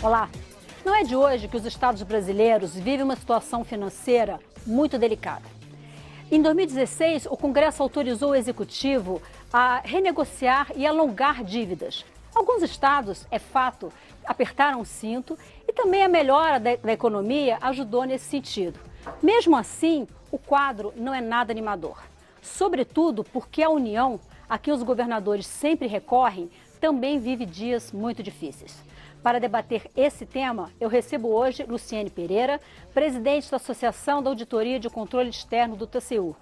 Olá! Não é de hoje que os estados brasileiros vivem uma situação financeira muito delicada. Em 2016, o Congresso autorizou o Executivo a renegociar e alongar dívidas. Alguns estados, é fato, apertaram o cinto e também a melhora da economia ajudou nesse sentido. Mesmo assim, o quadro não é nada animador. Sobretudo porque a União, a quem os governadores sempre recorrem, também vive dias muito difíceis. Para debater esse tema, eu recebo hoje Luciene Pereira, presidente da Associação da Auditoria de Controle Externo do TCU,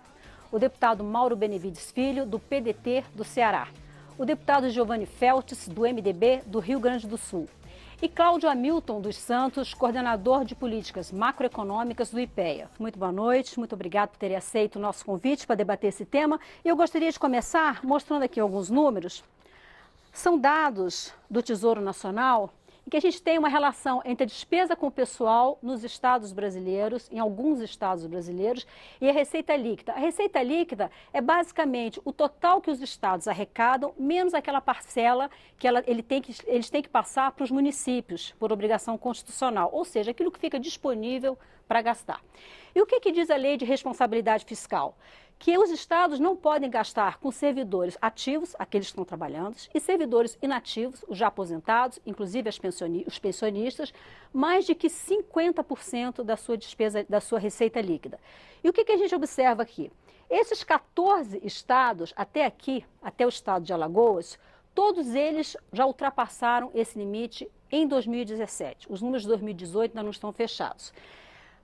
o deputado Mauro Benevides Filho, do PDT do Ceará, o deputado Giovanni Feltes, do MDB do Rio Grande do Sul, e Cláudio Hamilton dos Santos, coordenador de políticas macroeconômicas do IPEA. Muito boa noite, muito obrigado por terem aceito o nosso convite para debater esse tema. E eu gostaria de começar mostrando aqui alguns números. São dados do Tesouro Nacional em que a gente tem uma relação entre a despesa com o pessoal nos estados brasileiros, em alguns estados brasileiros, e a receita líquida. A receita líquida é basicamente o total que os estados arrecadam, menos aquela parcela que eles têm que passar para os municípios, por obrigação constitucional, ou seja, aquilo que fica disponível para gastar. E o que diz a Lei de Responsabilidade Fiscal? Que os estados não podem gastar com servidores ativos, aqueles que estão trabalhando, e servidores inativos, os já aposentados, inclusive os pensionistas, mais de que 50% da sua despesa, da sua receita líquida. E o que a gente observa aqui? Esses 14 estados, até aqui, até o estado de Alagoas, todos eles já ultrapassaram esse limite em 2017. Os números de 2018 ainda não estão fechados.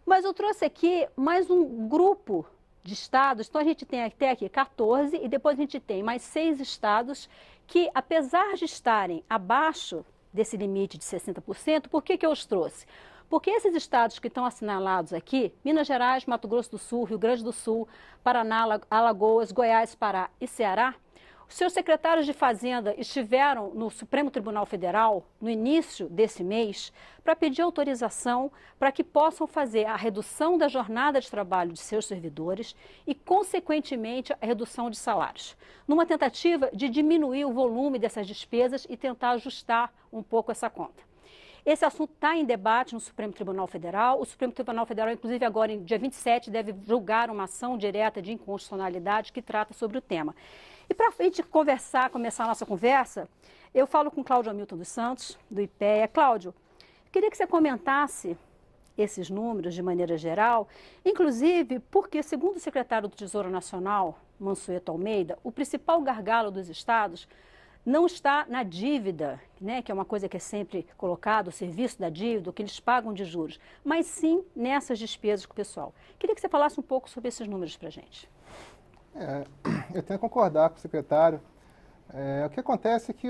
Mas eu trouxe aqui mais um grupo de estados, então a gente tem até aqui 14 e depois a gente tem mais 6 estados que, apesar de estarem abaixo desse limite de 60%, por que eu os trouxe? Porque esses estados que estão assinalados aqui, Minas Gerais, Mato Grosso do Sul, Rio Grande do Sul, Paraná, Alagoas, Goiás, Pará e Ceará, os seus secretários de Fazenda estiveram no Supremo Tribunal Federal no início desse mês para pedir autorização para que possam fazer a redução da jornada de trabalho de seus servidores e, consequentemente, a redução de salários, numa tentativa de diminuir o volume dessas despesas e tentar ajustar um pouco essa conta. Esse assunto está em debate no Supremo Tribunal Federal. O Supremo Tribunal Federal, inclusive agora, em dia 27, deve julgar uma ação direta de inconstitucionalidade que trata sobre o tema. E para a gente começar a nossa conversa, eu falo com Cláudio Hamilton dos Santos, do IPEA. Cláudio, queria que você comentasse esses números de maneira geral, inclusive porque, segundo o secretário do Tesouro Nacional, Mansueto Almeida, o principal gargalo dos estados não está na dívida, né, que é uma coisa que é sempre colocado, o serviço da dívida, o que eles pagam de juros, mas sim nessas despesas com o pessoal. Queria que você falasse um pouco sobre esses números para a gente. Eu tenho que concordar com o secretário. O que acontece é que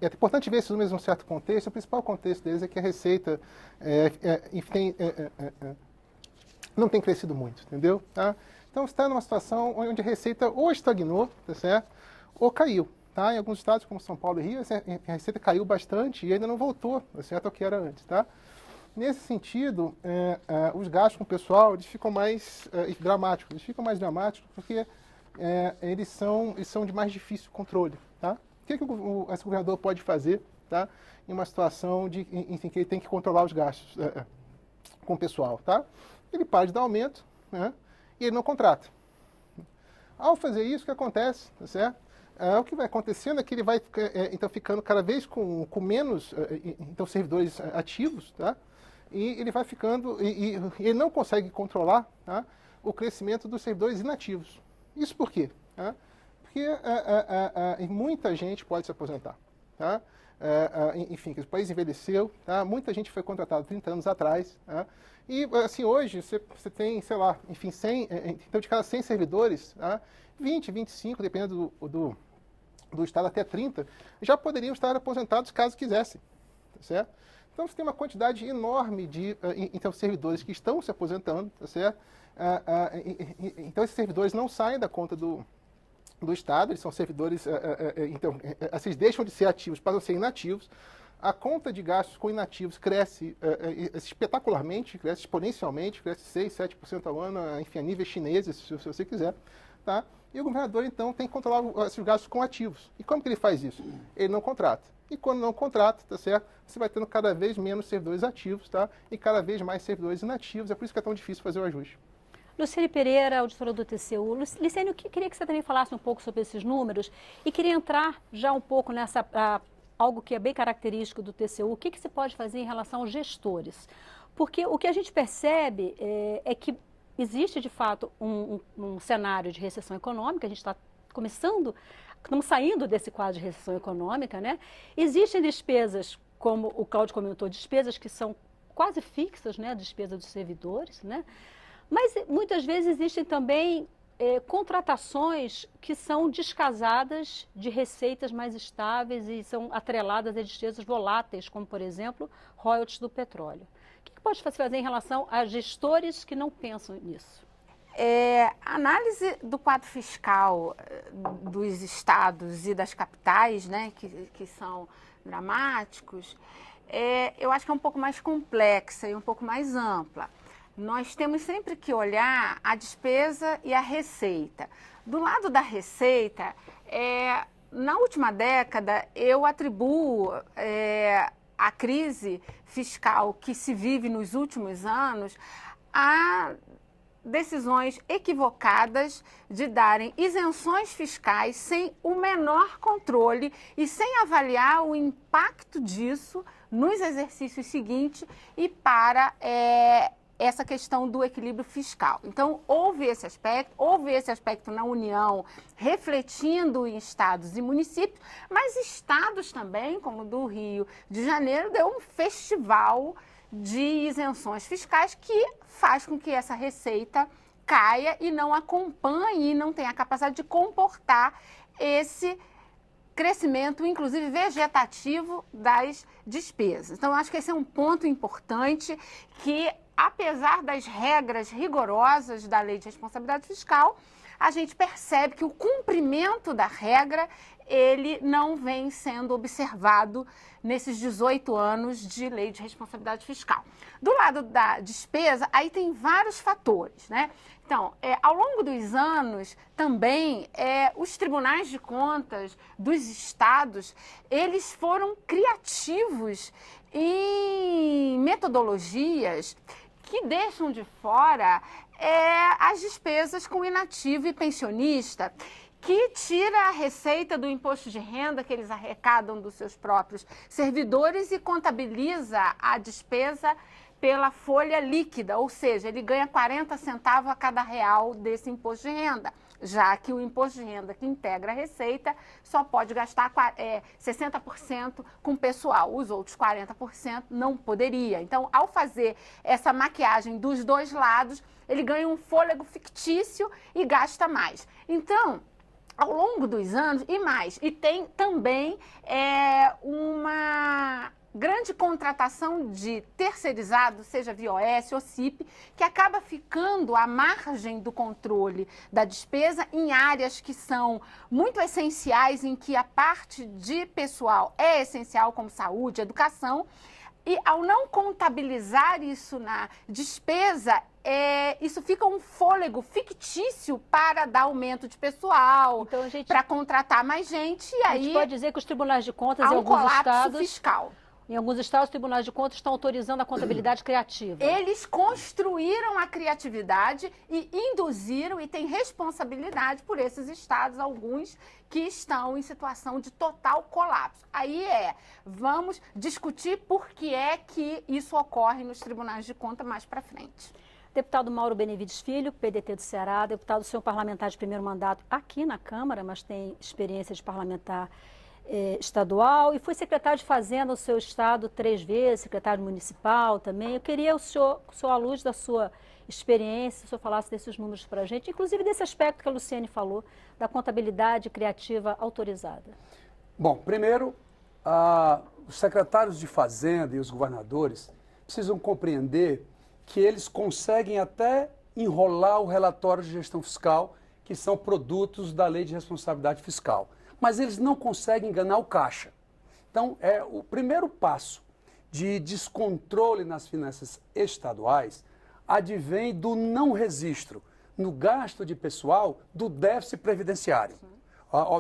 é importante ver esses números em um certo contexto. O principal contexto deles é que a receita não tem crescido muito, entendeu? Tá? Então, está numa situação onde a receita ou estagnou, tá certo? Ou caiu. Tá? Em alguns estados, como São Paulo e Rio, a receita caiu bastante e ainda não voltou, tá certo, ao que era antes. Tá? Nesse sentido, os gastos com o pessoal eles ficam mais dramáticos. Eles ficam mais dramáticos porque eles são de mais difícil controle. Tá? O que esse governador pode fazer, tá? Em uma situação em que ele tem que controlar os gastos com o pessoal? Tá? Ele para de dar aumento, né? E ele não contrata. Ao fazer isso, o que acontece? Tá certo? O que vai acontecendo é que ele vai então ficando cada vez com menos então, servidores ativos, tá? E ele vai ficando, e ele não consegue controlar, tá, o crescimento dos servidores inativos. Isso por quê? Tá? Porque muita gente pode se aposentar. Tá? Enfim, o país envelheceu, tá? Muita gente foi contratada 30 anos atrás. Tá? E assim, hoje você tem, sei lá, enfim, 100, então de cada 100 servidores, tá? 20, 25, dependendo do estado, até 30, já poderiam estar aposentados caso quisessem. Tá certo? Então, você tem uma quantidade enorme de então, servidores que estão se aposentando, tá certo? Então, esses servidores não saem da conta do Estado, eles são servidores, então, eles deixam de ser ativos, passam a ser inativos. A conta de gastos com inativos cresce espetacularmente, cresce exponencialmente, cresce 6, 7% ao ano, enfim, a níveis chineses, se você quiser. tá? E o governador, então, tem que controlar esses gastos com ativos. E como que ele faz isso? Ele não contrata. E quando não contrata, tá certo? Você vai tendo cada vez menos servidores ativos, tá? E cada vez mais servidores inativos. É por isso que é tão difícil fazer o ajuste. Luciane Pereira, auditora do TCU. Luciane, eu queria que você também falasse um pouco sobre esses números e queria entrar já um pouco nessa algo que é bem característico do TCU. O que se pode fazer em relação aos gestores? Porque o que a gente percebe é que existe, de fato, um cenário de recessão econômica. A gente está estamos saindo desse quadro de recessão econômica, né? Existem despesas, como o Cláudio comentou, despesas que são quase fixas, né? A despesa dos servidores, né? Mas muitas vezes existem também contratações que são descasadas de receitas mais estáveis e são atreladas a despesas voláteis, como, por exemplo, royalties do petróleo. O que pode fazer em relação a gestores que não pensam nisso? A análise do quadro fiscal dos estados e das capitais, né, que são dramáticos, eu acho que é um pouco mais complexa e um pouco mais ampla. Nós temos sempre que olhar a despesa e a receita. Do lado da receita, na última década, eu atribuo a crise fiscal que se vive nos últimos anos a decisões equivocadas de darem isenções fiscais sem o menor controle e sem avaliar o impacto disso nos exercícios seguintes e para essa questão do equilíbrio fiscal. Então, houve esse aspecto na União, refletindo em estados e municípios, mas estados também, como o do Rio de Janeiro, deu um festival de isenções fiscais que faz com que essa receita caia e não acompanhe e não tenha a capacidade de comportar esse crescimento, inclusive vegetativo, das despesas. Então, acho que esse é um ponto importante que, apesar das regras rigorosas da Lei de Responsabilidade Fiscal, a gente percebe que o cumprimento da regra, ele não vem sendo observado nesses 18 anos de Lei de Responsabilidade Fiscal. Do lado da despesa, aí tem vários fatores, né? Então, ao longo dos anos, também, os tribunais de contas dos estados, eles foram criativos em metodologias que deixam de fora as despesas com inativo e pensionista, que tira a receita do imposto de renda que eles arrecadam dos seus próprios servidores e contabiliza a despesa pela folha líquida, ou seja, ele ganha 40 centavos a cada real desse imposto de renda, já que o imposto de renda que integra a receita só pode gastar 60% com pessoal, os outros 40% não poderia. Então, ao fazer essa maquiagem dos dois lados, ele ganha um fôlego fictício e gasta mais. Então, ao longo dos anos, e tem também uma grande contratação de terceirizado, seja via OS ou CIP, que acaba ficando à margem do controle da despesa em áreas que são muito essenciais, em que a parte de pessoal é essencial, como saúde, educação, e ao não contabilizar isso na despesa, isso fica um fôlego fictício para dar aumento de pessoal, então, para contratar mais gente. E aí a gente pode dizer que os tribunais de contas há em alguns estados fiscal. Em alguns estados, os tribunais de contas estão autorizando a contabilidade criativa. Eles construíram a criatividade e induziram e têm responsabilidade por esses estados, alguns que estão em situação de total colapso. Aí vamos discutir por que é que isso ocorre nos tribunais de contas mais para frente. Deputado Mauro Benevides Filho, PDT do Ceará, deputado, senhor parlamentar de primeiro mandato aqui na Câmara, mas tem experiência de parlamentar estadual e foi secretário de Fazenda no seu estado 3 vezes, secretário municipal também. Eu queria o senhor, à luz da sua experiência, o senhor falasse desses números para a gente, inclusive desse aspecto que a Luciane falou, da contabilidade criativa autorizada. Bom, primeiro, os secretários de Fazenda e os governadores precisam compreender que eles conseguem até enrolar o relatório de gestão fiscal, que são produtos da Lei de Responsabilidade Fiscal. Mas eles não conseguem enganar o caixa. Então, o primeiro passo de descontrole nas finanças estaduais advém do não registro no gasto de pessoal do déficit previdenciário.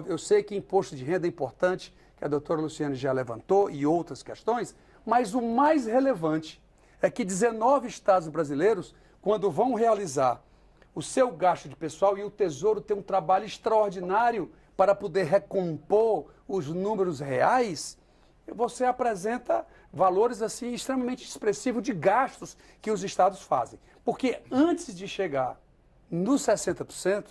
Eu sei que imposto de renda é importante, que a doutora Luciane já levantou, e outras questões, mas o mais relevante é que 19 estados brasileiros, quando vão realizar o seu gasto de pessoal, e o Tesouro tem um trabalho extraordinário para poder recompor os números reais, você apresenta valores assim extremamente expressivos de gastos que os estados fazem. Porque antes de chegar nos 60%,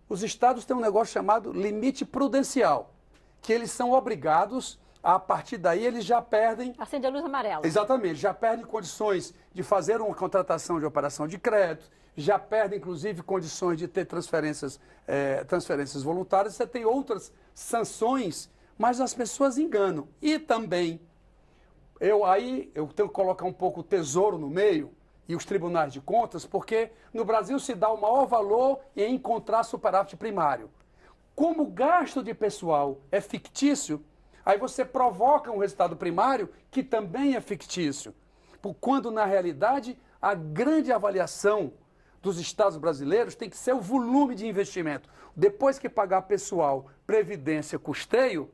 os estados têm um negócio chamado limite prudencial, que eles são obrigados, a partir daí eles já perdem... Acende a luz amarela. Exatamente, já perdem condições de fazer uma contratação de operação de crédito, já perdem inclusive condições de ter transferências voluntárias, você tem outras sanções, mas as pessoas enganam. E também, eu tenho que colocar um pouco o Tesouro no meio e os tribunais de contas, porque no Brasil se dá o maior valor em encontrar superávit primário. Como o gasto de pessoal é fictício, aí você provoca um resultado primário que também é fictício. Quando, na realidade, a grande avaliação dos estados brasileiros tem que ser o volume de investimento. Depois que pagar pessoal, previdência, custeio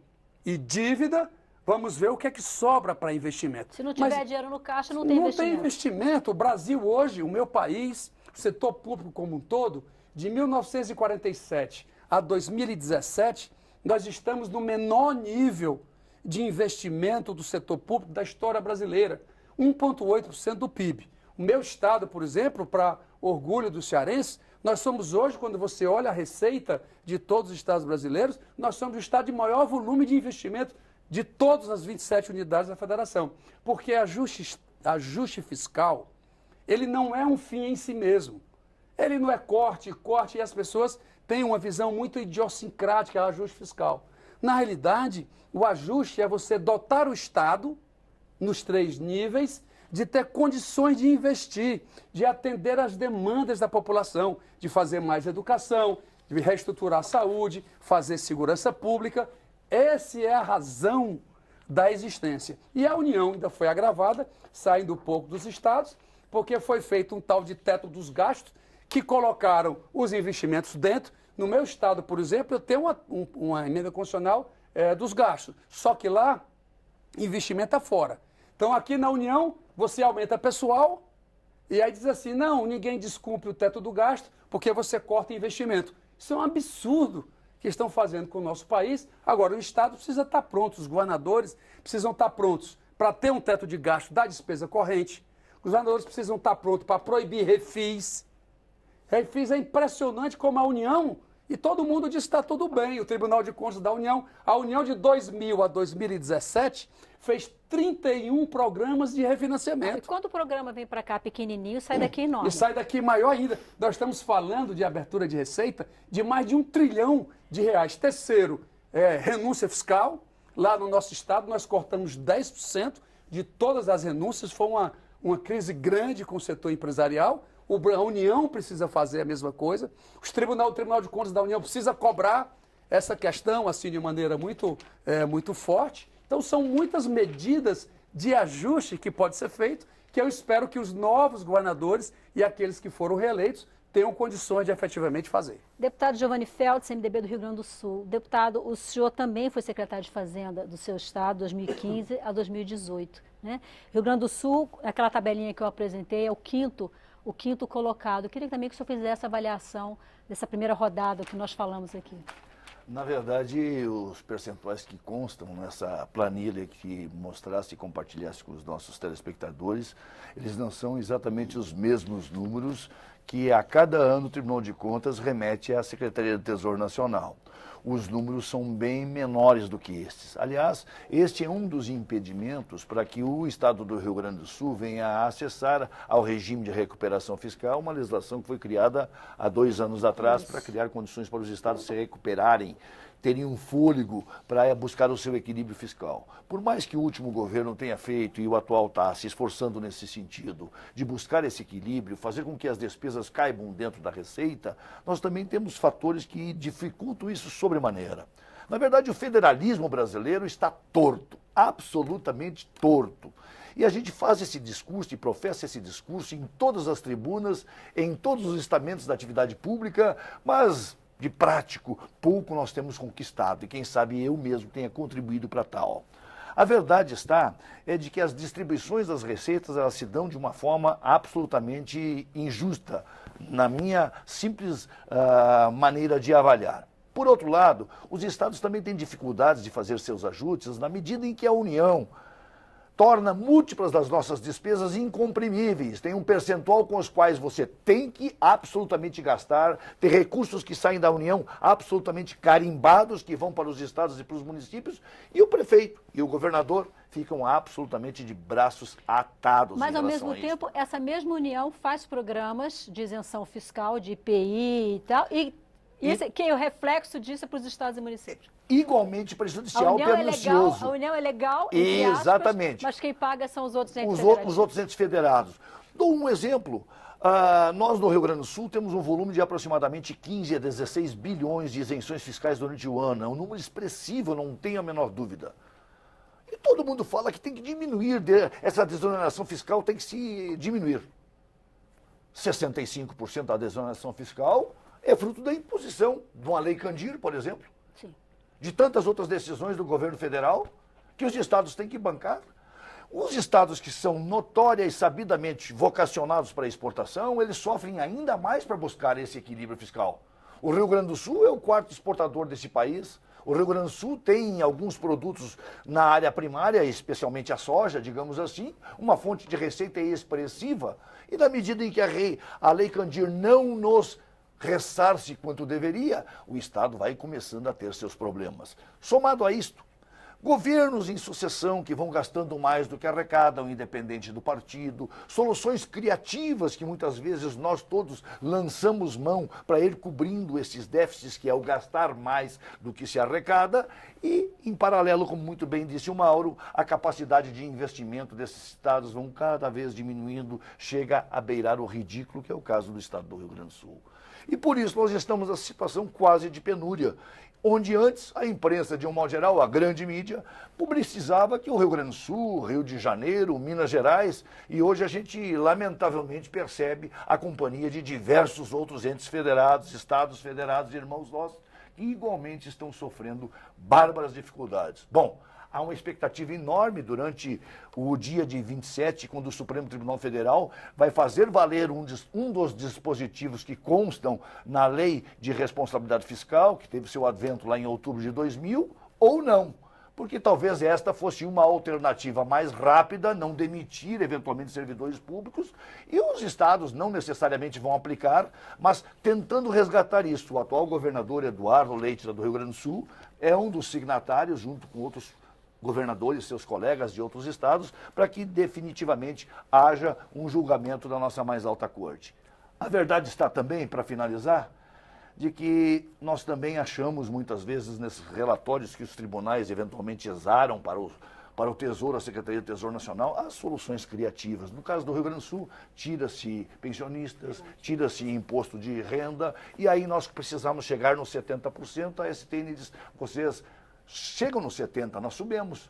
e dívida, vamos ver o que é que sobra para investimento. Se não tiver dinheiro no caixa, não tem investimento. Não tem investimento. O Brasil hoje, o meu país, o setor público como um todo, de 1947 a 2017, nós estamos no menor nível de investimento do setor público da história brasileira. 1,8% do PIB. O meu estado, por exemplo, para orgulho dos cearenses, nós somos hoje, quando você olha a receita de todos os estados brasileiros, nós somos o estado de maior volume de investimento de todas as 27 unidades da federação. Porque ajuste fiscal, ele não é um fim em si mesmo. Ele não é corte, e as pessoas têm uma visão muito idiosincrática do ajuste fiscal. Na realidade, o ajuste é você dotar o Estado, nos 3 níveis, de ter condições de investir, de atender às demandas da população, de fazer mais educação, de reestruturar a saúde, fazer segurança pública. Essa é a razão da existência. E a União ainda foi agravada, saindo um pouco dos estados, porque foi feito um tal de teto dos gastos, que colocaram os investimentos dentro. No meu estado, por exemplo, eu tenho uma emenda constitucional dos gastos, só que lá, investimento é fora. Então, aqui na União, você aumenta pessoal e aí diz assim, não, ninguém descumpre o teto do gasto porque você corta investimento. Isso é um absurdo que estão fazendo com o nosso país. Agora, o Estado precisa estar pronto, os governadores precisam estar prontos para ter um teto de gasto da despesa corrente. Os governadores precisam estar prontos para proibir refis. Refis é impressionante como a União, e todo mundo diz que está tudo bem, o Tribunal de Contas da União, a União de 2000 a 2017 fez 31 programas de refinanciamento. E quando o programa vem para cá pequenininho, sai daqui enorme. E sai daqui maior ainda. Nós estamos falando de abertura de receita de mais de R$1 trilhão. Terceiro, renúncia fiscal. Lá no nosso estado nós cortamos 10% de todas as renúncias. Foi uma crise grande com o setor empresarial. A União precisa fazer a mesma coisa. O Tribunal de Contas da União precisa cobrar essa questão assim de maneira muito forte. Então são muitas medidas de ajuste que pode ser feito, que eu espero que os novos governadores e aqueles que foram reeleitos tenham condições de efetivamente fazer. Deputado Giovanni Feltz, MDB do Rio Grande do Sul. Deputado, o senhor também foi secretário de Fazenda do seu estado, 2015 a 2018. Né? Rio Grande do Sul, aquela tabelinha que eu apresentei, é o quinto colocado. Eu queria também que o senhor fizesse a avaliação dessa primeira rodada que nós falamos aqui. Na verdade, os percentuais que constam nessa planilha que mostrasse e compartilhasse com os nossos telespectadores, eles não são exatamente os mesmos números que a cada ano o Tribunal de Contas remete à Secretaria do Tesouro Nacional. Os números são bem menores do que estes. Aliás, este é um dos impedimentos para que o Estado do Rio Grande do Sul venha a acessar ao regime de recuperação fiscal, uma legislação que foi criada há 2 anos atrás para criar condições para os estados se recuperarem, terem um fôlego para buscar o seu equilíbrio fiscal. Por mais que o último governo tenha feito e o atual está se esforçando nesse sentido, de buscar esse equilíbrio, fazer com que as despesas caibam dentro da receita, nós também temos fatores que dificultam isso sobremaneira. Na verdade, o federalismo brasileiro está torto. absolutamente torto. E a gente faz esse discurso e professa esse discurso em todas as tribunas, em todos os estamentos da atividade pública, mas de prático pouco nós temos conquistado e quem sabe eu mesmo tenha contribuído para tal. A verdade é de que as distribuições das receitas elas se dão de uma forma absolutamente injusta, na minha simples maneira de avaliar. Por outro lado, os estados também têm dificuldades de fazer seus ajustes na medida em que a União torna múltiplas das nossas despesas incomprimíveis. Tem um percentual com os quais você tem que absolutamente gastar, tem recursos que saem da União absolutamente carimbados, que vão para os estados e para os municípios, e o prefeito e o governador ficam absolutamente de braços atados. Mas, ao mesmo tempo, essa mesma União faz programas de isenção fiscal, de IPI e tal, que o reflexo disso é para os estados e municípios. Igualmente prejudicial, pernicioso. A União é legal, exatamente. Mas quem paga são os outros entes federados. Os outros entes federados. Dou um exemplo. Nós, no Rio Grande do Sul, temos um volume de aproximadamente 15 a 16 bilhões de isenções fiscais durante o ano. É um número expressivo, não tenho a menor dúvida. E todo mundo fala que tem que diminuir, essa desoneração fiscal tem que se diminuir. 65% da desoneração fiscal é fruto da imposição de uma lei Candir, por exemplo. Sim. De tantas outras decisões do governo federal que os estados têm que bancar. Os estados que são notória e sabidamente vocacionados para a exportação, eles sofrem ainda mais para buscar esse equilíbrio fiscal. O Rio Grande do Sul é o quarto exportador desse país. O Rio Grande do Sul tem alguns produtos na área primária, especialmente a soja, digamos assim, uma fonte de receita expressiva. E na medida em que a lei Candir não nos ressarce quanto deveria, o Estado vai começando a ter seus problemas. Somado a isto, governos em sucessão que vão gastando mais do que arrecadam, independente do partido, soluções criativas que muitas vezes nós todos lançamos mão para ir cobrindo esses déficits, que é o gastar mais do que se arrecada, e, em paralelo, como muito bem disse o Mauro, a capacidade de investimento desses estados vão cada vez diminuindo, chega a beirar o ridículo, que é o caso do estado do Rio Grande do Sul. E por isso nós estamos nessa situação quase de penúria, onde antes a imprensa, de um modo geral, a grande mídia, publicizava que o Rio Grande do Sul, Rio de Janeiro, Minas Gerais, e hoje a gente lamentavelmente percebe a companhia de diversos outros entes federados, estados federados, irmãos nossos, que igualmente estão sofrendo bárbaras dificuldades. Bom, há uma expectativa enorme durante o dia de 27, quando o Supremo Tribunal Federal vai fazer valer um dos dispositivos que constam na Lei de Responsabilidade Fiscal, que teve seu advento lá em outubro de 2000, ou não. Porque talvez esta fosse uma alternativa mais rápida, não demitir eventualmente servidores públicos, e os estados não necessariamente vão aplicar, mas tentando resgatar isso. O atual governador Eduardo Leite, do Rio Grande do Sul, é um dos signatários, junto com outros governadores, seus colegas de outros estados, para que definitivamente haja um julgamento da nossa mais alta corte. A verdade está também, para finalizar, de que nós também achamos muitas vezes nesses relatórios que os tribunais eventualmente exaram para o Tesouro, a Secretaria do Tesouro Nacional, as soluções criativas. No caso do Rio Grande do Sul, tira-se pensionistas, tira-se imposto de renda, e aí nós precisamos chegar nos 70%, a STN diz, vocês chegam nos 70%, nós subimos.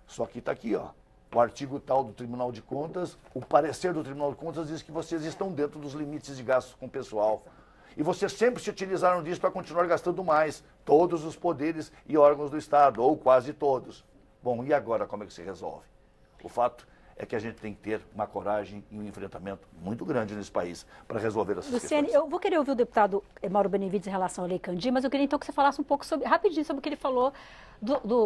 Só que está aqui, ó, o artigo tal do Tribunal de Contas, o parecer do Tribunal de Contas diz que vocês estão dentro dos limites de gastos com o pessoal. E vocês sempre se utilizaram disso para continuar gastando mais, todos os poderes e órgãos do Estado, ou quase todos. Bom, e agora como é que se resolve? O fato é que a gente tem que ter uma coragem e um enfrentamento muito grande nesse país para resolver essas Luciane, questões. eu vou querer ouvir o deputado Mauro Benevides em relação à Lei Candir, mas eu queria então que você falasse um pouco rapidinho sobre o que ele falou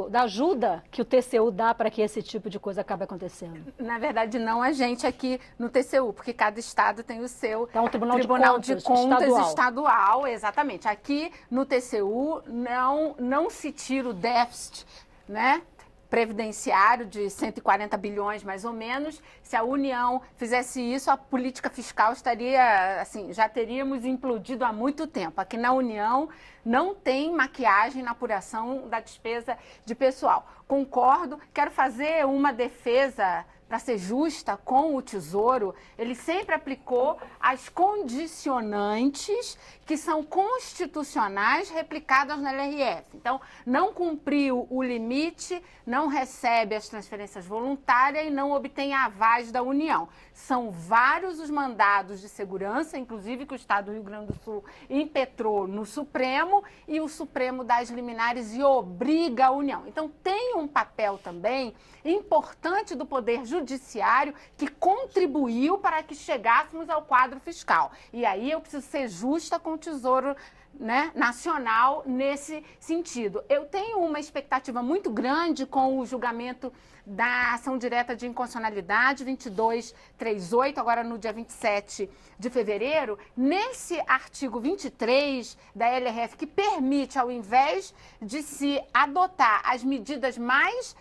da ajuda que o TCU dá para que esse tipo de coisa acabe acontecendo. Na verdade, não a gente aqui no TCU, porque cada estado tem o seu Então, o Tribunal de Contas estadual. Exatamente. Aqui no TCU não se tira o déficit, né, previdenciário de 140 bilhões, mais ou menos. Se a União fizesse isso, a política fiscal estaria, assim, já teríamos implodido há muito tempo. Aqui na União não tem maquiagem na apuração da despesa de pessoal. Concordo, quero fazer uma defesa para ser justa com o Tesouro, ele sempre aplicou as condicionantes que são constitucionais replicadas na LRF. Então, não cumpriu o limite, não recebe as transferências voluntárias e não obtém avais da União. São vários os mandados de segurança, inclusive que o Estado do Rio Grande do Sul impetrou no Supremo, e o Supremo dá as liminares e obriga a União. Então, tem um papel também importante do Poder Judiciário que contribuiu para que chegássemos ao quadro fiscal. E aí eu preciso ser justa com o Tesouro, né, Nacional nesse sentido. Eu tenho uma expectativa muito grande com o julgamento da ação direta de inconstitucionalidade 2238, agora no dia 27 de fevereiro, nesse artigo 23 da LRF, que permite, ao invés de se adotar as medidas mais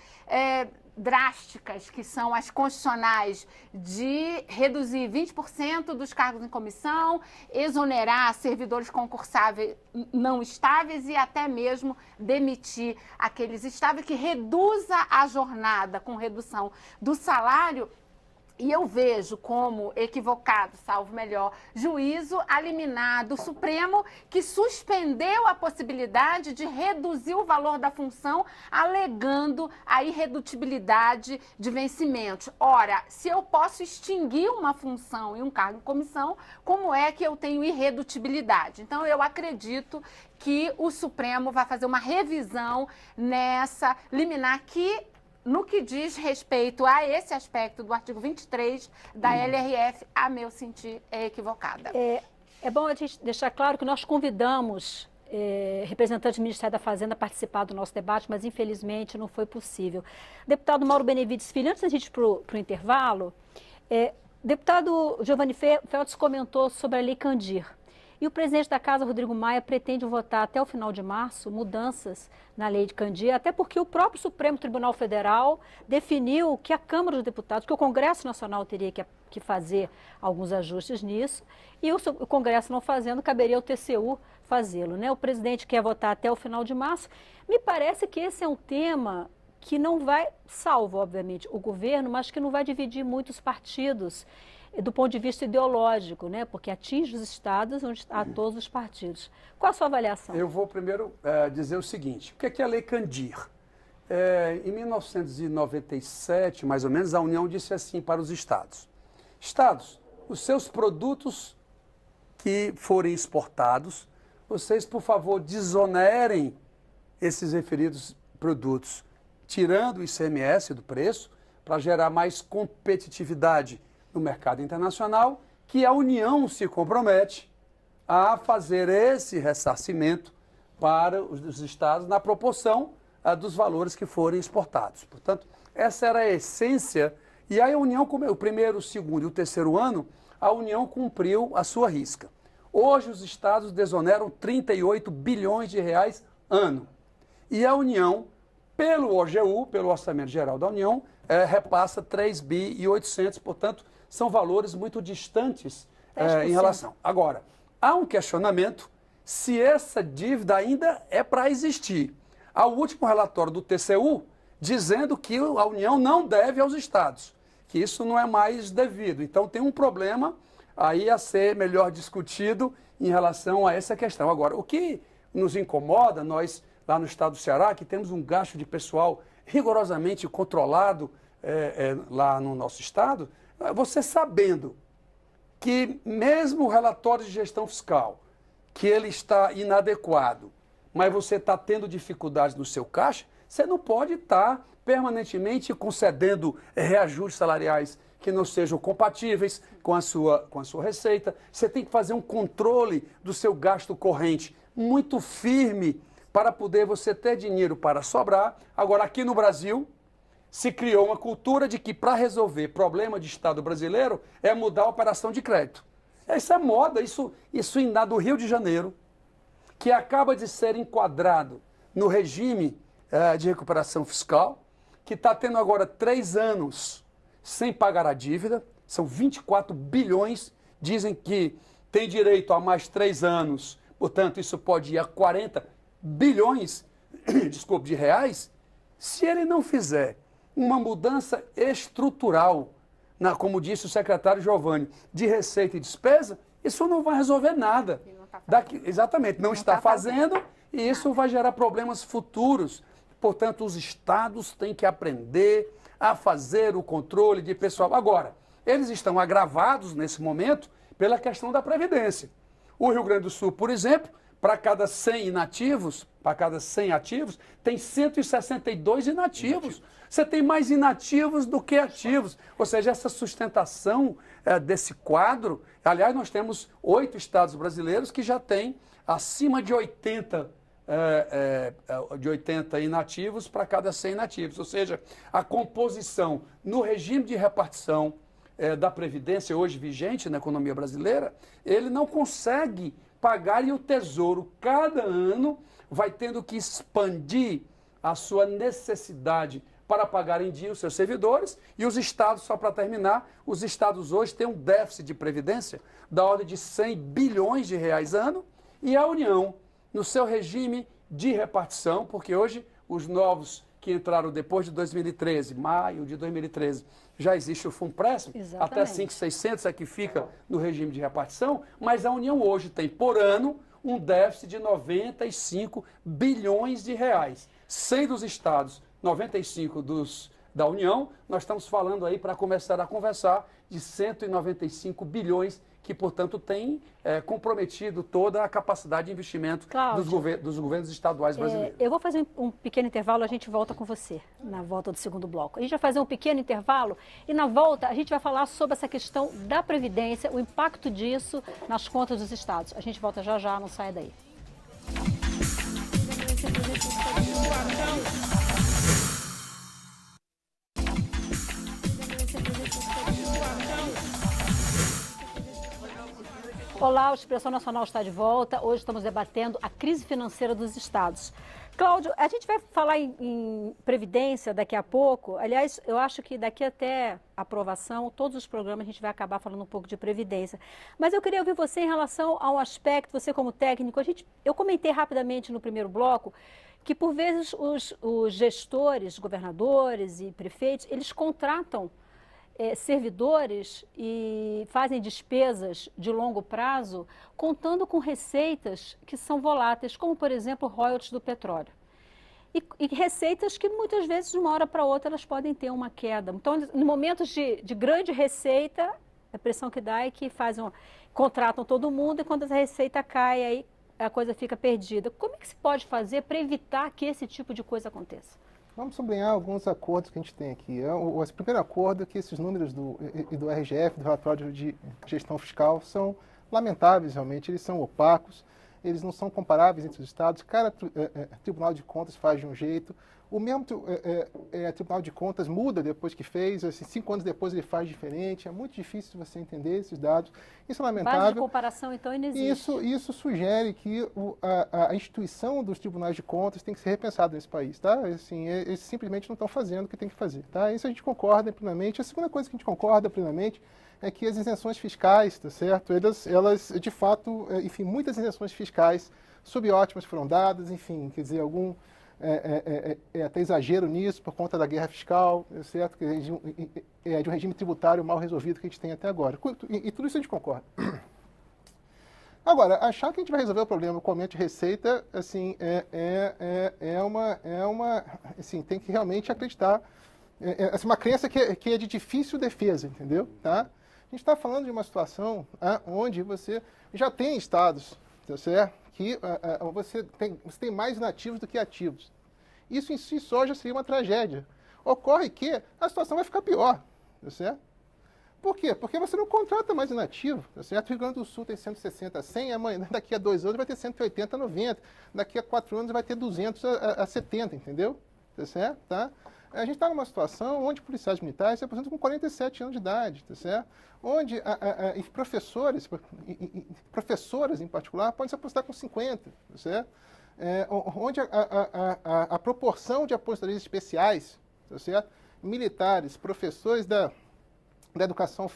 drásticas, que são as constitucionais, de reduzir 20% dos cargos em comissão, exonerar servidores concursáveis não estáveis e até mesmo demitir aqueles estáveis, que reduza a jornada com redução do salário. E eu vejo como equivocado, salvo melhor juízo, a liminar do Supremo, que suspendeu a possibilidade de reduzir o valor da função, alegando a irredutibilidade de vencimentos. Ora, se eu posso extinguir uma função e um cargo em comissão, como é que eu tenho irredutibilidade? Então, eu acredito que o Supremo vai fazer uma revisão nessa liminar que, no que diz respeito a esse aspecto do artigo 23 da LRF, a meu sentir, é equivocada. É bom a gente deixar claro que nós convidamos representantes do Ministério da Fazenda a participar do nosso debate, mas infelizmente não foi possível. Deputado Mauro Benevides Filho, antes da gente ir para o intervalo, deputado Giovanni Feltz comentou sobre a Lei Candir. E o presidente da Casa, Rodrigo Maia, pretende votar até o final de março mudanças na lei de Candir, até porque o próprio Supremo Tribunal Federal definiu que a Câmara dos Deputados, que o Congresso Nacional teria que fazer alguns ajustes nisso, e o Congresso não fazendo, caberia ao TCU fazê-lo, né? O presidente quer votar até o final de março. Me parece que esse é um tema que não vai, salvo, obviamente, o governo, mas que não vai dividir muitos partidos do ponto de vista ideológico, né? Porque atinge os estados onde há todos os partidos. Qual a sua avaliação? Eu vou primeiro dizer o seguinte: o que é a Lei Candir? Em 1997, mais ou menos, a União disse assim para os estados: estados, os seus produtos que forem exportados, vocês, por favor, desonerem esses referidos produtos, tirando o ICMS do preço, para gerar mais competitividade no mercado internacional, que a União se compromete a fazer esse ressarcimento para os estados na proporção dos valores que forem exportados. Portanto, essa era a essência, e aí a União, o primeiro, o segundo e o terceiro ano, a União cumpriu a sua risca. Hoje os estados desoneram 38 bilhões de reais ano, e a União, pelo OGU, pelo Orçamento Geral da União, repassa 3 bi e 800, portanto, são valores muito distantes em relação. Agora, há um questionamento se essa dívida ainda é para existir. Há o último relatório do TCU dizendo que a União não deve aos estados, que isso não é mais devido. Então, tem um problema aí a ser melhor discutido em relação a essa questão. Agora, o que nos incomoda, nós lá no estado do Ceará, que temos um gasto de pessoal rigorosamente controlado lá no nosso estado, você sabendo que mesmo o relatório de gestão fiscal, que ele está inadequado, mas você está tendo dificuldades no seu caixa, você não pode estar permanentemente concedendo reajustes salariais que não sejam compatíveis com a sua receita. Você tem que fazer um controle do seu gasto corrente muito firme para poder você ter dinheiro para sobrar. Agora, aqui no Brasil, se criou uma cultura de que para resolver problema de Estado brasileiro é mudar a operação de crédito. Isso é moda, isso do Rio de Janeiro, que acaba de ser enquadrado no regime de recuperação fiscal, que está tendo agora 3 anos sem pagar a dívida, são 24 bilhões, dizem que tem direito a mais 3 anos, portanto isso pode ir a 40 bilhões de reais. Se ele não fizer uma mudança estrutural, como disse o secretário Giovanni, de receita e despesa, isso não vai resolver nada. Exatamente, não está fazendo e isso vai gerar problemas futuros. Portanto, os estados têm que aprender a fazer o controle de pessoal. Agora, eles estão agravados nesse momento pela questão da Previdência. O Rio Grande do Sul, por exemplo, para cada 100 inativos, tem 162 inativos. Você tem mais inativos do que ativos. Ou seja, essa sustentação desse quadro, aliás, nós temos 8 estados brasileiros que já têm acima de 80 inativos para cada 100 inativos. Ou seja, a composição no regime de repartição da Previdência hoje vigente na economia brasileira, ele não consegue pagar e o Tesouro, cada ano, vai tendo que expandir a sua necessidade para pagar em dia os seus servidores e os estados, só para terminar, os estados hoje têm um déficit de Previdência da ordem de 100 bilhões de reais ano e a União, no seu regime de repartição, porque hoje os novos que entraram depois de 2013, maio de 2013, já existe o FUNPRESP, até 5.600 é que fica no regime de repartição, mas a União hoje tem por ano um déficit de 95 bilhões de reais. 100 dos estados, 95 da União, nós estamos falando aí para começar a conversar de 195 bilhões que, portanto, tem comprometido toda a capacidade de investimento dos governos estaduais brasileiros. Eu vou fazer um pequeno intervalo, a gente volta com você na volta do segundo bloco. A gente vai fazer um pequeno intervalo e na volta a gente vai falar sobre essa questão da Previdência, o impacto disso nas contas dos estados. A gente volta já já, não saia daí. Olá, o Expressão Nacional está de volta. Hoje estamos debatendo a crise financeira dos estados. Cláudio, a gente vai falar em Previdência daqui a pouco. Aliás, eu acho que daqui até a aprovação, todos os programas a gente vai acabar falando um pouco de Previdência. Mas eu queria ouvir você em relação ao aspecto, você como técnico. Eu comentei rapidamente no primeiro bloco que, por vezes, os gestores, governadores e prefeitos, eles contratam servidores e fazem despesas de longo prazo contando com receitas que são voláteis, como, por exemplo, royalties do petróleo. E receitas que, muitas vezes, de uma hora para outra, elas podem ter uma queda. Então, em momentos de grande receita, a impressão que dá é que contratam todo mundo e quando essa receita cai, aí a coisa fica perdida. Como é que se pode fazer para evitar que esse tipo de coisa aconteça? Vamos sublinhar alguns acordos que a gente tem aqui. O primeiro acordo é que esses números do RGF, do relatório de gestão fiscal, são lamentáveis realmente, eles são opacos, eles não são comparáveis entre os estados, cada Tribunal de Contas faz de um jeito, o mesmo Tribunal de Contas muda depois que fez, assim, 5 anos depois ele faz diferente, é muito difícil você entender esses dados, isso é lamentável. Base de comparação, então, inexiste. Isso sugere que a instituição dos Tribunais de Contas tem que ser repensada nesse país, tá? Assim, eles simplesmente não estão fazendo o que tem que fazer, tá? Isso a gente concorda plenamente. A segunda coisa que a gente concorda plenamente é que as isenções fiscais, tá certo? Elas de fato, enfim, muitas isenções fiscais subótimas foram dadas, enfim, quer dizer, até exagero nisso por conta da guerra fiscal, certo? De um regime tributário mal resolvido que a gente tem até agora. E tudo isso a gente concorda. Agora, achar que a gente vai resolver o problema com aumento de receita, assim, assim, tem que realmente acreditar, assim, uma crença que é de difícil defesa, entendeu? Tá? A gente está falando de uma situação onde você já tem estados, tá certo? Que você tem mais inativos do que ativos. Isso em si só já seria uma tragédia. Ocorre que a situação vai ficar pior, tá certo? Por quê? Porque você não contrata mais inativo, tá certo? O Rio Grande do Sul tem 160 a 100, daqui a 2 anos vai ter 180 a 90, daqui a 4 anos vai ter 200 a 70, entendeu? Tá certo? Tá? A gente está numa situação onde policiais militares se aposentam com 47 anos de idade, tá certo? Onde professoras em particular podem se aposentar com 50, tá certo? Onde a proporção de aposentadorias especiais, tá certo? Militares, professores da educação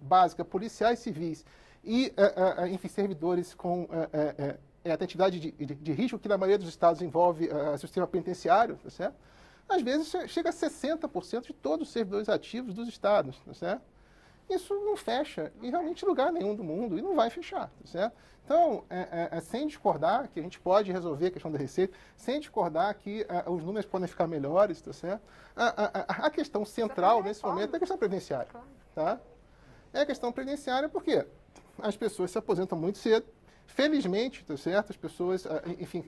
básica, policiais civis e, enfim, servidores com atividade de risco, que na maioria dos estados envolve o sistema penitenciário, tá certo? às vezes chega a 60% de todos os servidores ativos dos estados, tá certo? Isso não fecha em realmente lugar nenhum do mundo e não vai fechar, tá certo? Então, sem discordar que a gente pode resolver a questão da receita, sem discordar que os números podem ficar melhores, tá certo? A questão central nesse momento é a questão previdenciária, tá? É a questão previdenciária porque as pessoas se aposentam muito cedo. Felizmente, tá certo? As pessoas, enfim,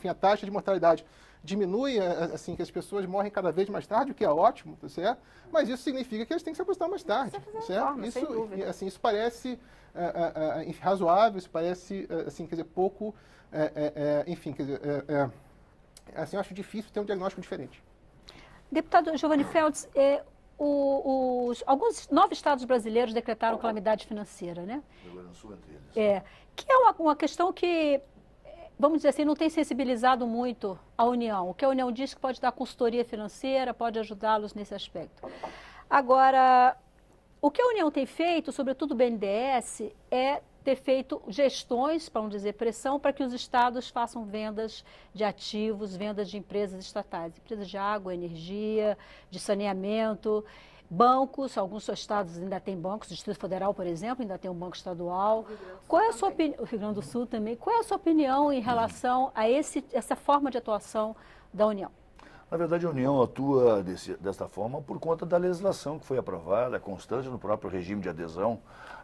a taxa de mortalidade diminui, assim, que as pessoas morrem cada vez mais tarde, o que é ótimo, tá certo? Mas isso significa que eles têm que se aposentar mais tarde, tá certo? Forma, sem dúvida. Assim, isso parece razoável, isso parece, assim, quer dizer, pouco, enfim, quer dizer, assim, eu acho difícil ter um diagnóstico diferente. Deputado Giovanni Feltz, alguns 9 estados brasileiros decretaram calamidade financeira, né? Rio Grande do Sul entre eles. Que é uma questão que, vamos dizer assim, não tem sensibilizado muito a União. O que a União diz que pode dar consultoria financeira, pode ajudá-los nesse aspecto. Agora, o que a União tem feito, sobretudo o BNDES, é ter feito gestões, para não dizer pressão, para que os estados façam vendas de ativos, vendas de empresas estatais, empresas de água, energia, de saneamento, bancos, alguns estados ainda têm bancos, o Distrito Federal, por exemplo, ainda tem um banco estadual. Qual é a sua opinião, o Rio Grande do Sul também, qual é a sua opinião em relação a essa forma de atuação da União? Na verdade, a União atua dessa forma por conta da legislação que foi aprovada, constante no próprio regime de adesão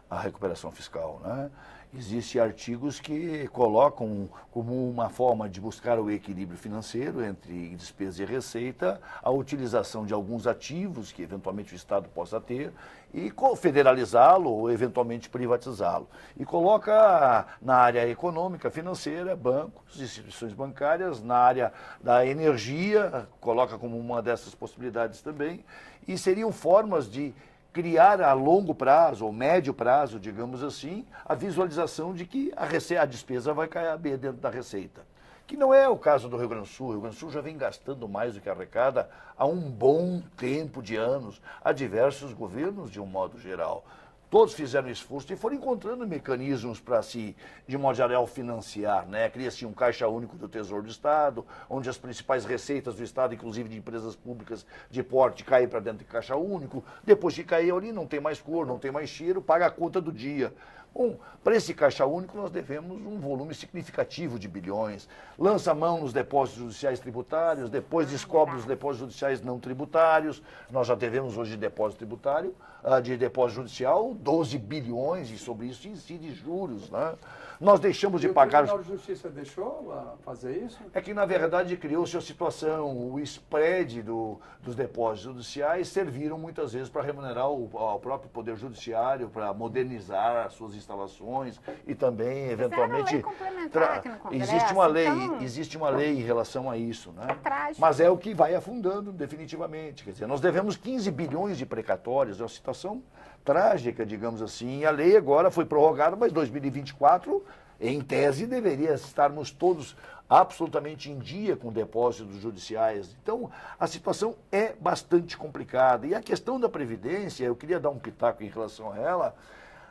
à recuperação fiscal, né? Existem artigos que colocam como uma forma de buscar o equilíbrio financeiro entre despesa e receita a utilização de alguns ativos que eventualmente o Estado possa ter e federalizá-lo ou eventualmente privatizá-lo. E coloca na área econômica, financeira, bancos, instituições bancárias, na área da energia, coloca como uma dessas possibilidades também, e seriam formas de criar a longo prazo, ou médio prazo, digamos assim, a visualização de que a despesa vai caber dentro da receita. Que não é o caso do Rio Grande do Sul. O Rio Grande do Sul já vem gastando mais do que arrecada há um bom tempo de anos, a diversos governos de um modo geral. Todos fizeram esforço e foram encontrando mecanismos para se, de modo geral, financiar, né? Cria-se um caixa único do Tesouro do Estado, onde as principais receitas do Estado, inclusive de empresas públicas de porte, caem para dentro de caixa único. Depois que caiu ali, não tem mais cor, não tem mais cheiro, paga a conta do dia. Bom, para esse caixa único nós devemos um volume significativo de bilhões. Lança mão nos depósitos judiciais tributários, depois descobre os depósitos judiciais não tributários. Nós já devemos hoje de depósito tributário, de depósito judicial, 12 bilhões, e sobre isso incide juros, né? Nós deixamos de pagar... O Tribunal de Justiça deixou fazer isso? É que, na verdade, criou-se a situação, o spread dos depósitos judiciais serviram muitas vezes para remunerar o próprio Poder Judiciário, para modernizar as suas instalações e também, eventualmente... Lei complementar aqui no Congresso, existe uma lei em relação a isso, né? Trágico. Mas é o que vai afundando definitivamente. Quer dizer, nós devemos 15 bilhões de precatórios, é uma situação trágica, digamos assim, e a lei agora foi prorrogada, mas 2024, em tese, deveria estarmos todos absolutamente em dia com depósitos judiciais. Então, a situação é bastante complicada. E a questão da Previdência, eu queria dar um pitaco em relação a ela,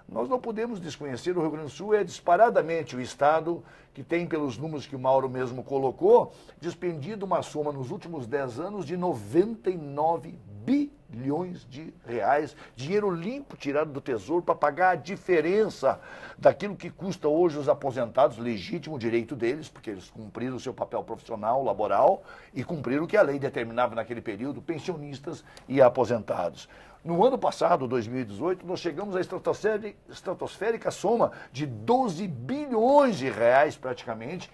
nós não podemos desconhecer, o Rio Grande do Sul é disparadamente o estado que tem, pelos números que o Mauro mesmo colocou, despendido uma soma nos últimos 10 anos de 99 bilhões de reais, dinheiro limpo tirado do Tesouro para pagar a diferença daquilo que custa hoje os aposentados, legítimo direito deles, porque eles cumpriram o seu papel profissional, laboral, e cumpriram o que a lei determinava naquele período, pensionistas e aposentados. No ano passado, 2018, nós chegamos à estratosférica soma de 12 bilhões de reais, praticamente,